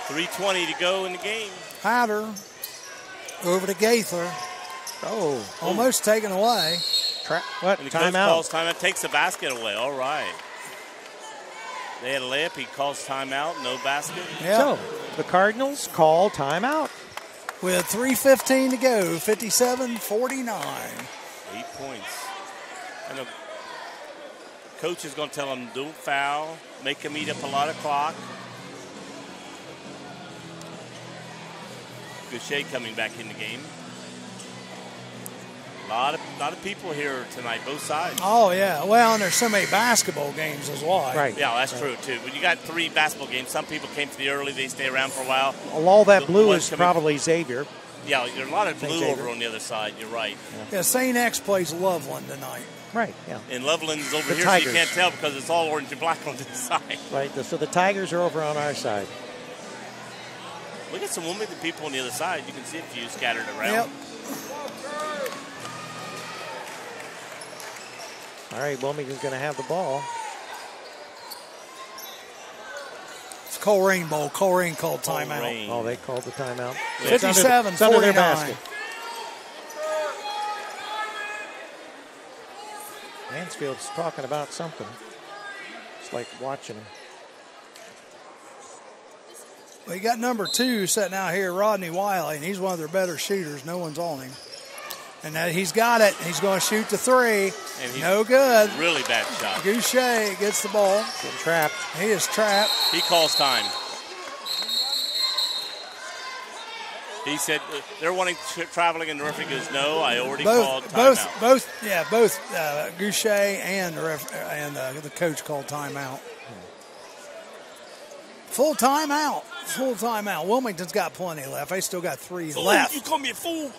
3:20 to go in the game. Hatter over to Gaither. Oh. Almost taken away. What? And the coach Timeout. calls timeout, takes the basket away. All right. They had a layup. He calls timeout. No basket. Yep. So, the Cardinals call timeout. With 3:15 to go, 57-49. 8 points. And the coach is going to tell him, don't foul, make him eat up a lot of clock. Goucher coming back in the game. A lot of people here tonight, both sides. Oh, yeah. Well, and there's so many basketball games as well. Right. Yeah, that's true, too. When you got 3 basketball games, some people came to the early, they stay around for a while. All that The blue ones is coming- probably Xavier. Yeah, there's a lot of St. blue Xavier. over on the other side. You're right. Yeah, St. X plays Loveland tonight. Right, yeah. And Loveland's over The here, Tigers. so you can't tell because it's all orange and black on this side. Right, so the Tigers are over on our side. Look at some Wilmington people on the other side. You can see a few scattered around. Yep. All right, Wilmington's going to have the ball. It's Colerain Bowl. Colerain called timeout. Colerain. Oh, they called the timeout. Yeah. It's under the- it's under their 57-49. basket. Mansfield's talking about something. It's like watching him. Well, you got number 2 sitting out here, Rodney Wiley, and he's one of their better shooters. No one's on him. And he's got it. He's going to shoot the 3. And he's No good. Really bad shot. Goucher gets the ball. Getting trapped. He is trapped. He calls time. He said they're wanting traveling, and the referee goes, "No, I already called timeout." Both Goucher and the coach called timeout. Full timeout. Wilmington's got plenty left. They still got 3 left. You call me a fool?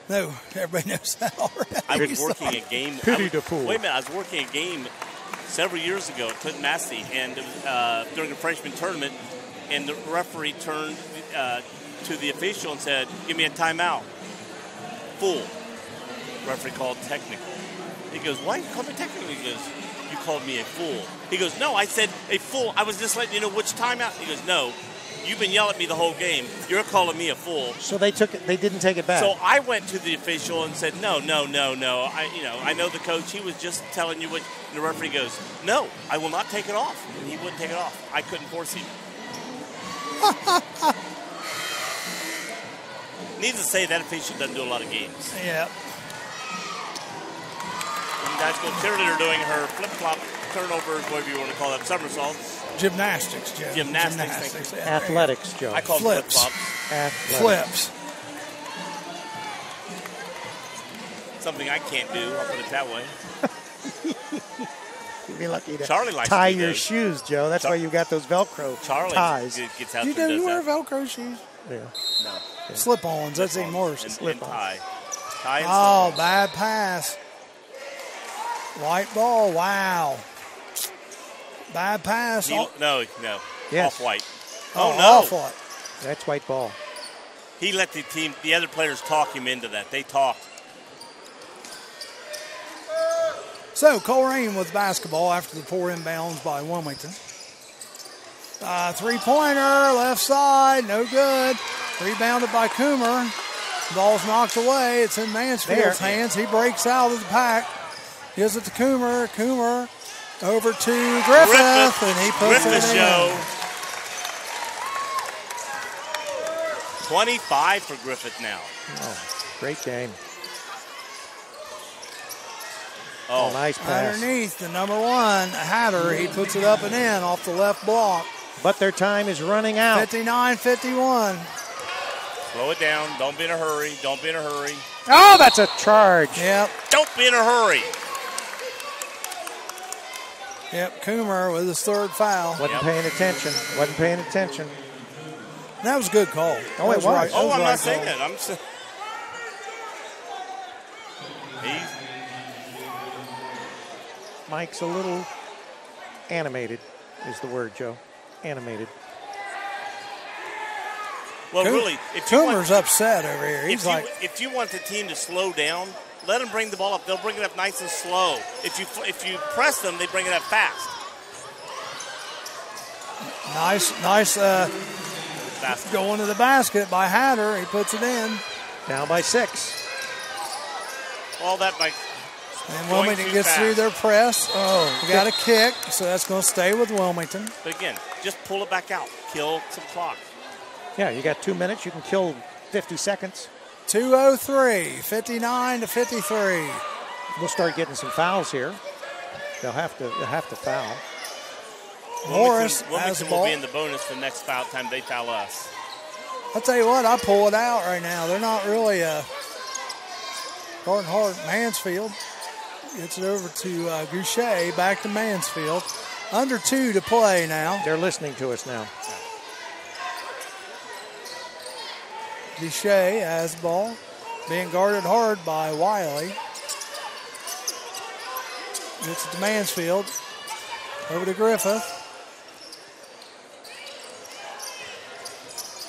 No, everybody knows that already. I was working a game. Pity the fool. Wait a minute, I was working a game several years ago at Clinton Massey, and during a freshman tournament, and the referee turned to the official and said, "Give me a timeout." Fool. Referee called technical. He goes, "Why you call me technical?" He goes, "You called me a fool." He goes, "No, I said a fool. I was just letting you know which timeout." He goes, "No, you've been yelling at me the whole game. You're calling me a fool." So they didn't take it back. So I went to the official and said, "No. I know the coach. He was just telling you what." And the referee goes, "No, I will not take it off." And he wouldn't take it off. I couldn't force him. Needless to say, that official doesn't do a lot of games. Yeah. And high school cheerleader doing her flip-flop turnovers, whatever you want to call them, somersaults. Gymnastics, Joe. Gymnastics. Yeah. Athletics, Joe. I call them Flips. flip-flops. Athletics. Flips. Something I can't do. I'll put it that way. You'd be lucky to Charlie likes tie to do your those. shoes, Joe. That's why you got those Velcro Charlie ties. gets out You there and do does wear that. Velcro shoes? Yeah. No. Slip-ons. That's even worse. And tie. Tie and Oh, slip-ons. bad pass. White ball. Wow. Bad pass. No. Yes. Off-white. Oh, Oh, no. off-white. That's white ball. He let the other players talk him into that. They talked. So, Colerain with basketball after the poor inbounds by Wilmington. Three-pointer, left side, no good. Rebounded by Coomer. Ball's knocked away. It's in Mansfield's hands. He breaks out of the pack. Gives it to Coomer. Coomer over to Griffith, and he puts Griffith it in. show. 25 for Griffith now. Oh, great game. Oh, Nice pass. Underneath the number 1, Hatter. He puts it up and in off the left block. but their time is running out. 59-51. Slow it down. Don't be in a hurry. Don't be in a hurry. Oh, that's a charge. Yep. Don't be in a hurry. Yep, Coomer with his third foul. Wasn't paying attention. Wasn't paying attention. That was a good call. Oh, it was. Right. Oh, I'm right not saying call. that. I'm saying Mike's a little animated is the word, Joe. Animated. well, really, if you Coomer's upset over here. He's like, if you want the team to slow down, let them bring the ball up. They'll bring it up nice and slow. If you press them, they bring it up fast. nice going to the basket by Hatter. He puts it in. Down by 6. All that like. And Going Wilmington too gets fast. through their press. We got a kick, so that's going to stay with Wilmington. But again, just pull it back out. Kill some clock. Yeah, you got 2 minutes. You can kill 50 seconds. 2:03, 59-53. We'll start getting some fouls here. They'll have to foul. Morris has the Wilmington will ball. be in the bonus for the next foul time they foul us. I'll tell you what, I pull it out right now. They're not really guarding hard. Mansfield gets it over to Goucher, back to Mansfield. Under 2 to play now. They're listening to us now. Goucher has the ball, being guarded hard by Wiley. Gets it to Mansfield. Over to Griffith.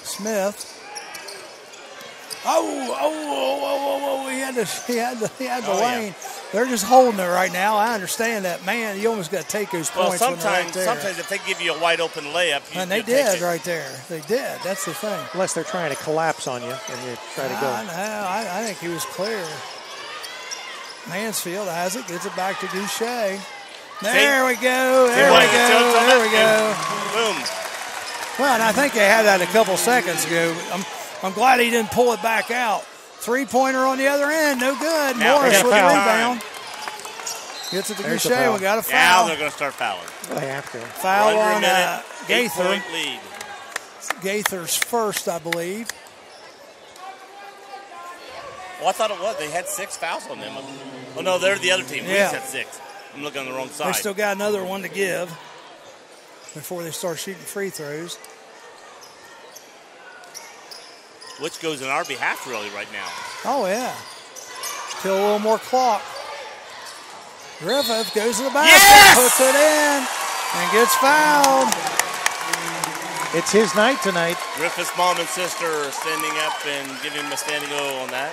Smith. Oh, he had the lane. Yeah. They're just holding it right now. I understand that. Man, you almost got to take those Well, points when they're right there. sometimes if they give you a wide open layup, And they did right there. They did. That's the thing. Unless they're trying to collapse on you and you try to go. I think he was clear. Mansfield has it. Gets it back to Goucher. There we go. There we go. Boom. Well, and I think they had that a couple seconds ago. I'm glad he didn't pull it back out. 3-pointer on the other end. No good. Now, Morris with the foul. rebound. Gets it to There's the Goucher. foul. We got a Now foul. they're going to start fouling. They have to. Foul Under a on minute, Gaither. 8-point lead. Gaither's first, I believe. Oh, I thought it was. They had 6 fouls on them. Oh, no, they're the other team. Yeah. We said 6. I'm looking on the wrong They side. still got another one to give before they start shooting free throws. Which goes in our behalf, really, right now. Oh, yeah. Kill a little more clock. Griffith goes to the basket, Yes! puts it in, and gets fouled. It's his night tonight. Griffith's mom and sister are standing up and giving him a standing O on that.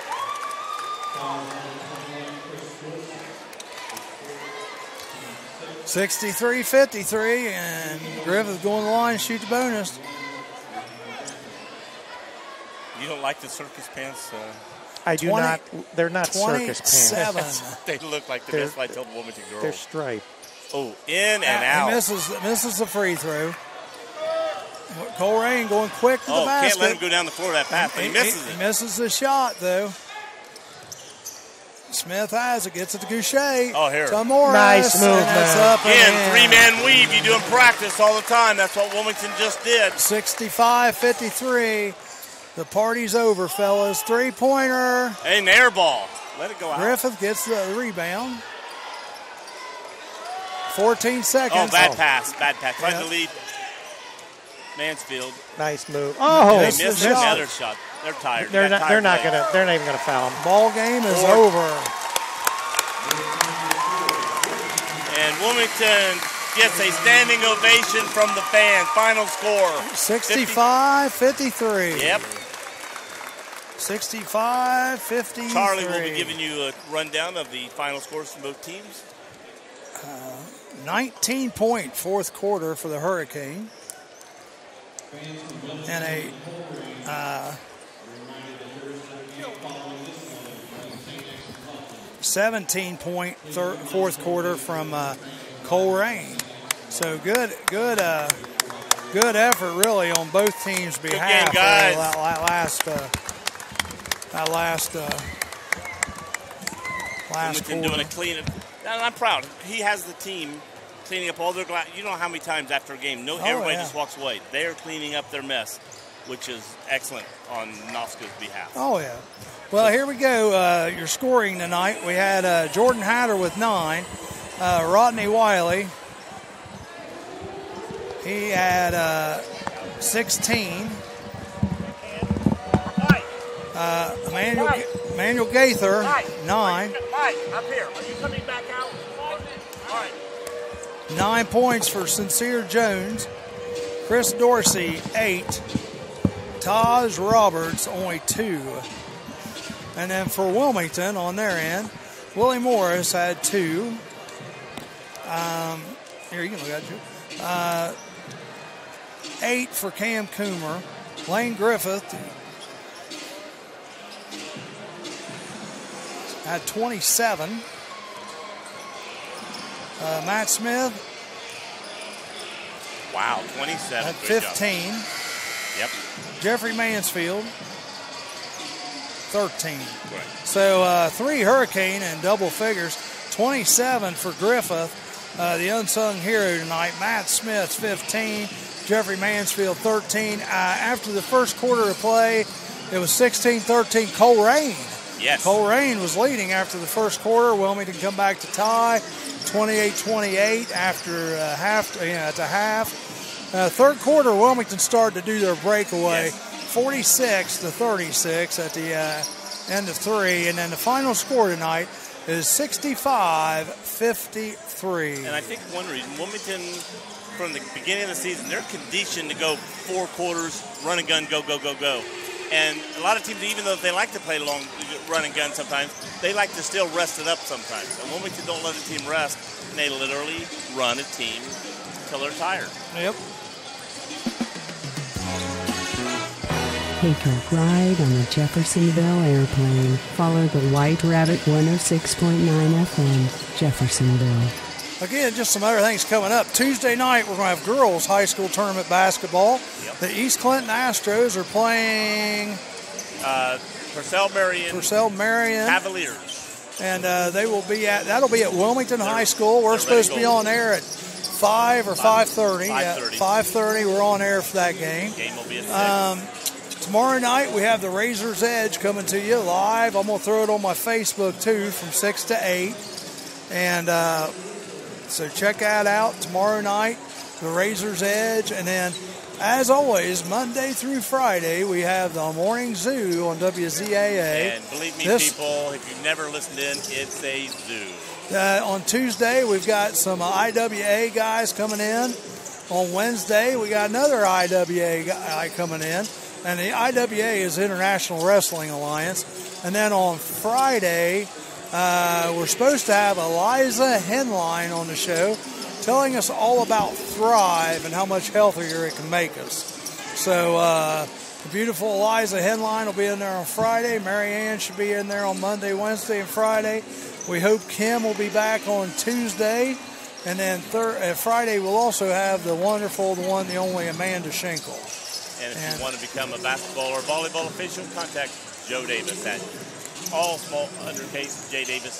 $63-53, and Griffith going to the line, shoot the bonus. You don't like the circus pants? I do 20 not. They're not circus pants. 27. They look like the They're- best light-tailed Wilmington girl. They're striped. Oh, in and out. He misses the free throw. Colerain going quick to the Oh, basket. can't let him go down the floor that fast, but he misses He it. misses the shot, though. Smith has it, gets it to Goucher. Oh, here. To Morris. Nice and movement. that's up and Again, in. three-man weave. You do in practice all the time. That's what Wilmington just did. 65-53. The party's over, fellas. Three-pointer. An air ball. Let it go out. Griffith gets the rebound. 14 seconds. Oh, bad pass. Bad pass. Tried Yeah. to lead Mansfield. Nice move. Oh, They Missed the missed shot. another shot. They're tired. They're got not. They're tired not legs. gonna. They're not even gonna foul him. Ball game is Four. over. And Wilmington gets a standing ovation from the fans. Final score. 65-53. Yep. 65-53. Charlie will be giving you a rundown of the final scores from both teams. 19-point fourth quarter for the Hurricane. And a 17-point fourth quarter from Colerain. So good effort really on both teams' behalf. game, guys. That last Wilmington quarter. doing a clean. And I'm proud. He has the team cleaning up all their glass. You know how many times after a game, everybody just walks away. They are cleaning up their mess, which is excellent on Novska's behalf. Oh, yeah. Well, here we go. Your scoring tonight. We had Jordan Hatter with 9. Rodney Wiley, he had 16. Emmanuel Gaither, 9. Mike, up here. Are you coming back out? All right. 9 points for Sincere Jones. Chris Dorsey, 8. Taj Roberts, only 2. And then for Wilmington, on their end, Willie Morris had 2. Here, you can look at it. 8 for Cam Coomer. Lane Griffith had 27. Matt Smith. Wow, 27. At 15. Yep. Jeffrey Mansfield, 13. Right. So 3 Hurricane in double figures. 27 for Griffith, the unsung hero tonight. Matt Smith, 15. Jeffrey Mansfield, 13. After the first quarter of play, it was 16-13 Colerain. Yes. Colerain was leading after the first quarter. Wilmington come back to tie, 28-28 after half. Third quarter, Wilmington started to do their breakaway, 46-36 at the end of 3, and then the final score tonight is 65-53. And I think one reason Wilmington, from the beginning of the season, they're conditioned to go 4 quarters, run and gun, go, go, go, go. And a lot of teams, even though they like to play long run and gun sometimes, they like to still rest it up sometimes. And Wilmington don't let the team rest, and they literally run a team until they're tired. Yep. Take a ride on the Jeffersonville airplane. Follow the White Rabbit 106.9 FM, Jeffersonville. Again, just some other things coming up. Tuesday night, we're going to have girls high school tournament basketball. Yep. The East Clinton Astros are playing Purcell Marion Cavaliers. And that'll be at Wilmington High School. We're supposed to be on air at 5 or 5:30. 5:30, we're on air for that game. Game will be at 6. Tomorrow night, we have the Razor's Edge coming to you live. I'm going to throw it on my Facebook, too, from 6 to 8. And so check that out tomorrow night, the Razor's Edge. And then, as always, Monday through Friday, we have the Morning Zoo on WZAA. And believe me, people, if you've never listened in, it's a zoo. On Tuesday, we've got some IWA guys coming in. On Wednesday, we got another IWA guy coming in. And the IWA is International Wrestling Alliance. And then on Friday, we're supposed to have Eliza Henline on the show telling us all about Thrive and how much healthier it can make us. So the beautiful Eliza Henline will be in there on Friday. Mary Ann should be in there on Monday, Wednesday, and Friday. We hope Kim will be back on Tuesday. And then Friday we'll also have the wonderful, the one, the only Amanda Schenkel. And if you want to become a basketball or volleyball official, contact Joe Davis at all small undercase J Davis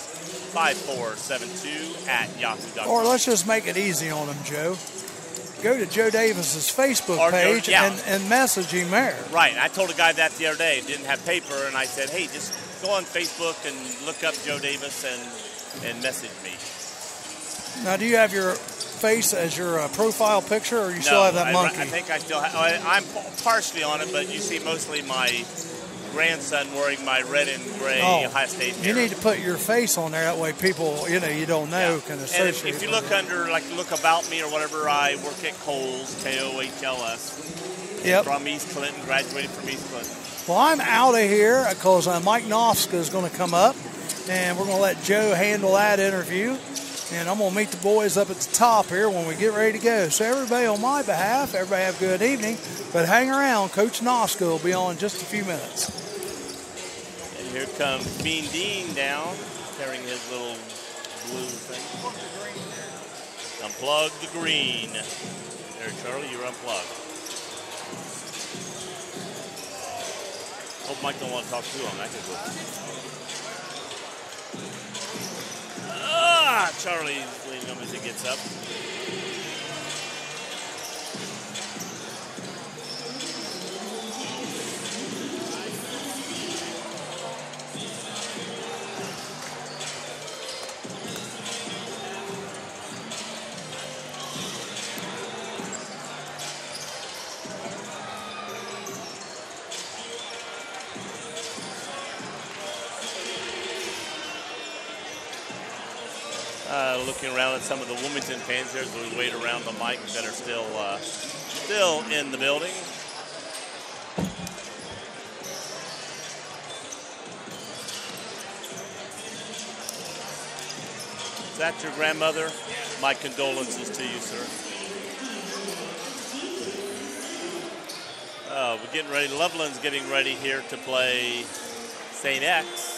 5472 at yahoo.com. Or let's just make it easy on him, Joe. Go to Joe Davis's Facebook page and message him there. Right. I told a guy that the other day. Didn't have paper, and I said, hey, just go on Facebook and look up Joe Davis and message me. Now, do you have your face as your profile picture, or you still have that monkey? I think I still have. I'm partially on it, but you see mostly my grandson wearing my red and gray Ohio State You need to put your face on there. That way people, you don't know, can associate. And if you look under, look about me or whatever, I work at Kohl's, KOHLS. Yep. From East Clinton, graduated from East Clinton. Well, I'm out of here because Mike Nofska is going to come up, and we're going to let Joe handle that interview. And I'm going to meet the boys up at the top here when we get ready to go. So everybody on my behalf, everybody have a good evening. But hang around. Coach Nofska will be on in just a few minutes. And here comes Mean Dean down, carrying his little blue thing. Unplug the green. There, Charlie, you're unplugged. Hope Mike don't want to talk too long. I could go. Charlie's leading him as he gets up. Looking around at some of the Wilmington fans here as we wait around the mic that are still in the building. Is that your grandmother? My condolences to you, sir. We're getting ready. Loveland's getting ready here to play St. X.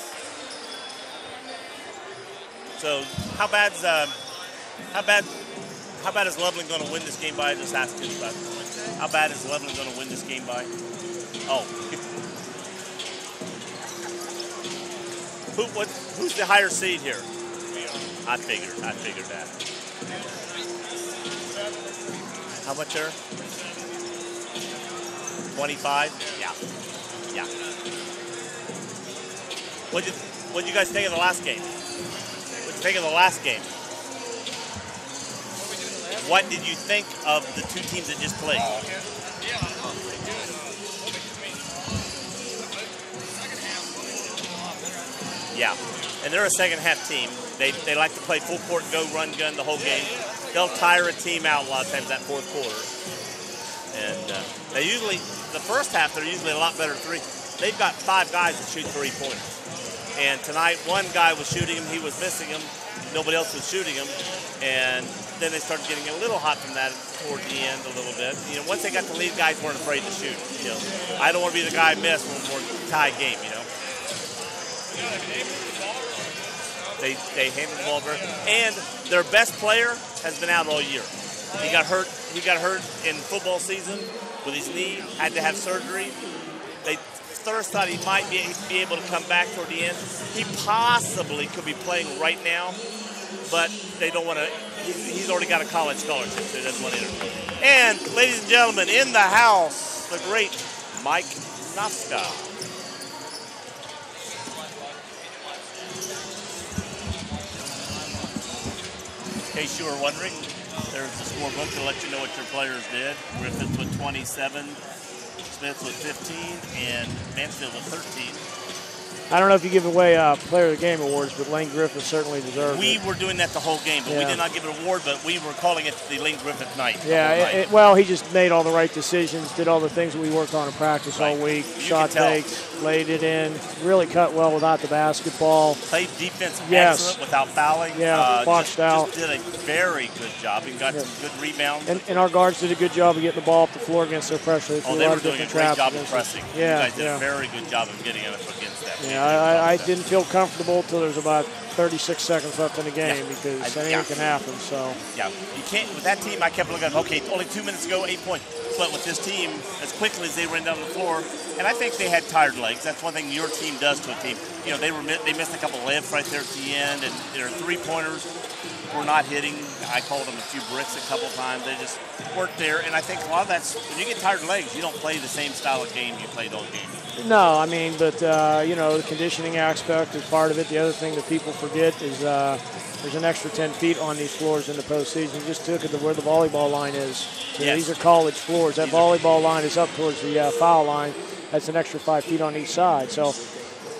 So how bad is Loveland going to win this game by? Just asking about how bad is Loveland going to win this game by? Oh, who's the higher seed here? I figured that. How much there? 25? Yeah. What'd you guys think of the last game? What'd you think of the last game? What did you think of the two teams that just played? Yeah, and they're a second half team. They like to play full court, go, run, gun the whole game. They'll tire a team out a lot of times that fourth quarter. And they usually, the first half, they're usually a lot better three. They've got 5 guys that shoot 3-pointers. And tonight, one guy was shooting him, he was missing him. Nobody else was shooting him. And then they started getting a little hot from that toward the end a little bit. You know, once they got the lead, guys weren't afraid to shoot. You know, I don't want to be the guy I miss when we're tie game, you know. They handle the ball very, and their best player has been out all year. He got hurt in football season with his knee, had to have surgery. They first thought he might be able to come back toward the end. He possibly could be playing right now, but they don't want to. He's already got a college scholarship, so he doesn't want to interview. And, ladies and gentlemen, in the house, the great Mike Nafska. In case you were wondering, there's the scorebook to let you know what your players did. Griffith with 27, Smith with 15, and Mansfield with 13. I don't know if you give away Player of the Game awards, but Lane Griffith certainly deserved it. We were doing that the whole game, but we did not give it an award, but we were calling it the Lane Griffith night. Yeah, well, he just made all the right decisions, did all the things that we worked on in practice all week, shot takes, laid it in, really cut well without the basketball. Played defense excellent without fouling. Boxed out. Just did a very good job and got some good rebounds. And our guards did a good job of getting the ball off the floor against their pressure. They were doing a great job of pressing. You guys did a very good job of getting up against that. Yeah, I didn't feel comfortable until there was about 36 seconds left in the game because anything can happen. So you can't with that team. I kept looking at okay, only 2 minutes ago, 8 points. But with this team, as quickly as they ran down the floor, and I think they had tired legs. That's one thing your team does to a team. You know, they missed a couple layups right there at the end, and their 3-pointers were not hitting. I called them a few bricks a couple times. They just weren't there, and I think a lot of that's when you get tired legs, you don't play the same style of game you played all game. No, I mean, but you know, the conditioning aspect is part of it. The other thing that people forget is there's an extra 10 feet on these floors in the postseason. You just took it to where the volleyball line is. So these are college floors. That volleyball line is up towards the foul line. That's an extra 5 feet on each side. So,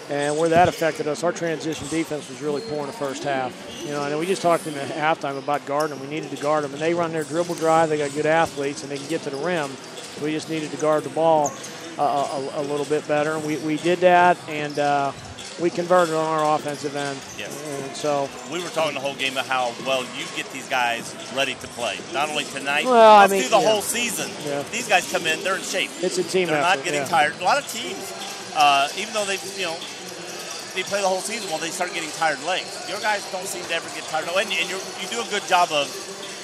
and where that affected us, our transition defense was really poor in the first half. You know, and we just talked in the halftime about guarding them. We needed to guard them, and they run their dribble drive. They got good athletes, and they can get to the rim. We just needed to guard the ball a little bit better. And we did that, and we converted on our offensive end. Yes. And so we were talking the whole game about how well you get these guys ready to play. Not only tonight, but through the whole season. Yeah. These guys come in, they're in shape. It's a team They're effort. not getting tired. A lot of teams, even though they play the whole season, they start getting tired legs. Your guys don't seem to ever get tired. And you do a good job of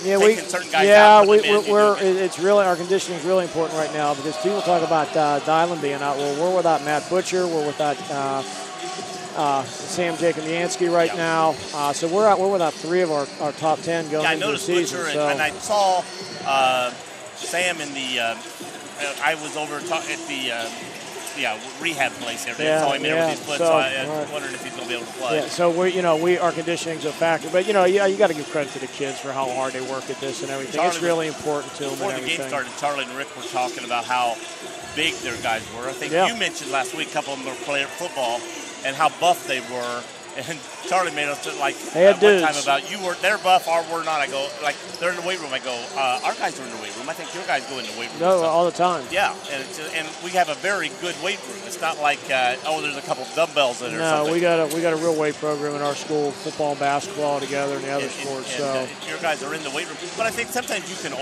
taking certain guys out. It's really, our conditioning is really important right now because people talk about Dylan being out. Well, we're without Matt Butcher. We're without Sam Jacobianski right now. So we're without 3 of our top 10 going into the season. I noticed Butcher, and I saw Sam in the. I was over at the. Rehab place here. They saw him in with his foot, so I was wondering if he's going to be able to play. Yeah, so our conditioning's a factor. But, you got to give credit to the kids for how hard they work at this and everything. It's really important to them. Before the game started, Charlie and Rick were talking about how big their guys were. I think you mentioned last week a couple of them were playing football and how buff they were. And Charlie made us like They had one time dudes. about they're buff, we're not. I go, like, they're in the weight room. I go, our guys are in the weight room. I think your guys go in the weight room. No, all the time. Yeah, and we have a very good weight room. It's not like, there's a couple dumbbells in it or No, something. we got a real weight program in our school, football and basketball together, and the other sports. So your guys are in the weight room. But I think sometimes you can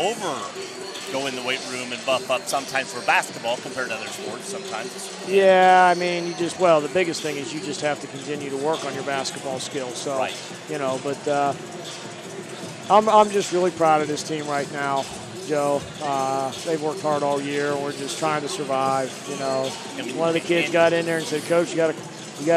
go in the weight room and buff up sometimes for basketball compared to other sports sometimes. yeah, I mean, the biggest thing is you just have to continue to work on your basketball skills. So, Right. but I'm just really proud of this team right now, Joe. They've worked hard all year. We're just trying to survive. One of the kids got in there and said, "Coach, you got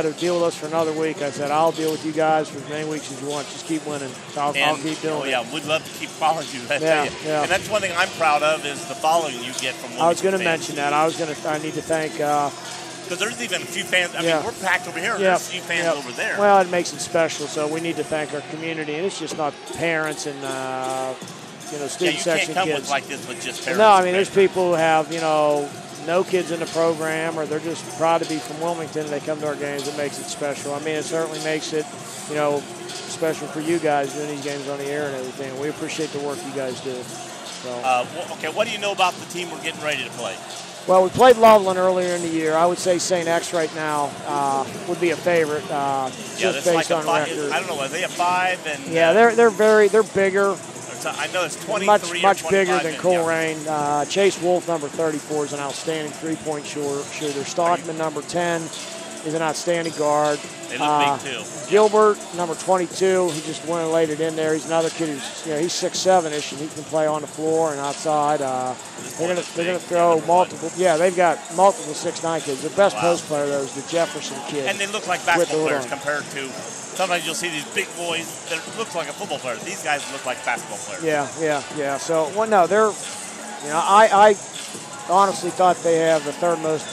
to deal with us for another week." I said, "I'll deal with you guys for as many weeks as you want. Just keep winning. I'll keep doing it." Yeah, we'd love to keep following you. I Yeah, tell you. yeah. And that's one thing I'm proud of is the following you get from Wilmington I was going to fans. mention that. I need to thank. Because there's even a few fans. I Yeah. mean, we're packed over here. And Yep, there's a few fans yep. over there. Well, it makes it special. So we need to thank our community, and it's just not parents and student you can't section come kids. with like this with just parents. No, I mean there's people who have no kids in the program, or they're just proud to be from Wilmington. And they come to our games. It makes it special. I mean, it certainly makes it special for you guys doing these games on the air and everything. We appreciate the work you guys do. So. Okay, what do you know about the team we're getting ready to play? Well, we played Loveland earlier in the year. I would say St. X right now would be a favorite, just that's based like a on five, record. I don't know. Are they a 5? And Yeah, they're bigger, I know it's 23 much or 25 bigger than and, Colerain. Chase Wolf, number 34, is an outstanding three-point shooter. Stockman, number 10, is an outstanding guard. They look big too. Gilbert, number 22, he just went and laid it in there. He's another kid who's he's 6'7"ish, and he can play on the floor and outside. They're gonna throw multiple. Yeah, they've got multiple 6'9" kids. Their best post player though is the Jefferson kid. And they look like basketball players compared to. Sometimes you'll see these big boys that look like a football player. These guys look like basketball players. Yeah. So they're. I honestly thought they have the third most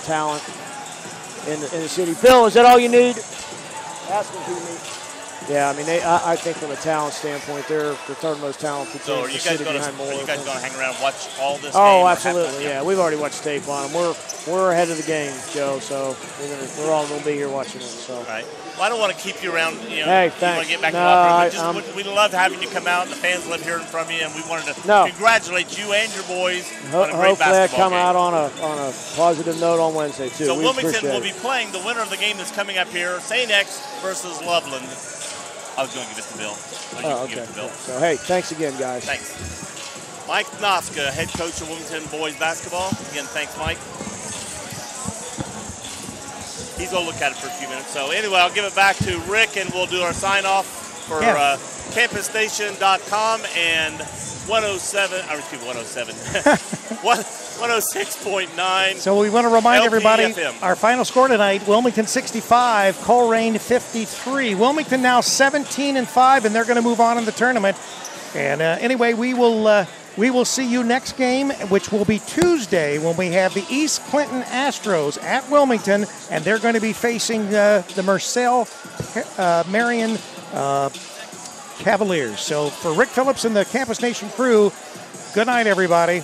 talent in the city. Bill, is that all you need? Ask them who you need. Yeah, I mean, I think from a talent standpoint, they're the third most talented team in the city behind Moore. Are you guys going to hang around and watch all this? Oh, absolutely. Yeah, we've already watched tape on them. We're ahead of the game, Joe. So we're all going to be here watching it. So. All right. Well, I don't want to keep you around. Hey, thanks. You want to get back to the locker room. We loved having you come out, and the fans love hearing from you, and we wanted to congratulate you and your boys on a great basketball hopefully I come game. out on a positive note on Wednesday too. So we Wilmington will it. be playing the winner of the game that's coming up here, St. X versus Loveland. I was going to give it to Bill. Okay. Give it to Bill. So hey, thanks again, guys. Thanks. Mike Noska, head coach of Wilmington boys basketball. Again, thanks, Mike. He's going to look at it for a few minutes. So anyway, I'll give it back to Rick, and we'll do our sign-off for campusstation.com and 106.9. So we want to remind everybody, LPFM. our final score tonight, Wilmington 65, Colerain 53. Wilmington now 17-5, and they're going to move on in the tournament. And anyway, we will see you next game, which will be Tuesday when we have the East Clinton Astros at Wilmington, and they're going to be facing the Marcel Marion Cavaliers. So for Rick Phillips and the Campus Nation crew, good night, everybody.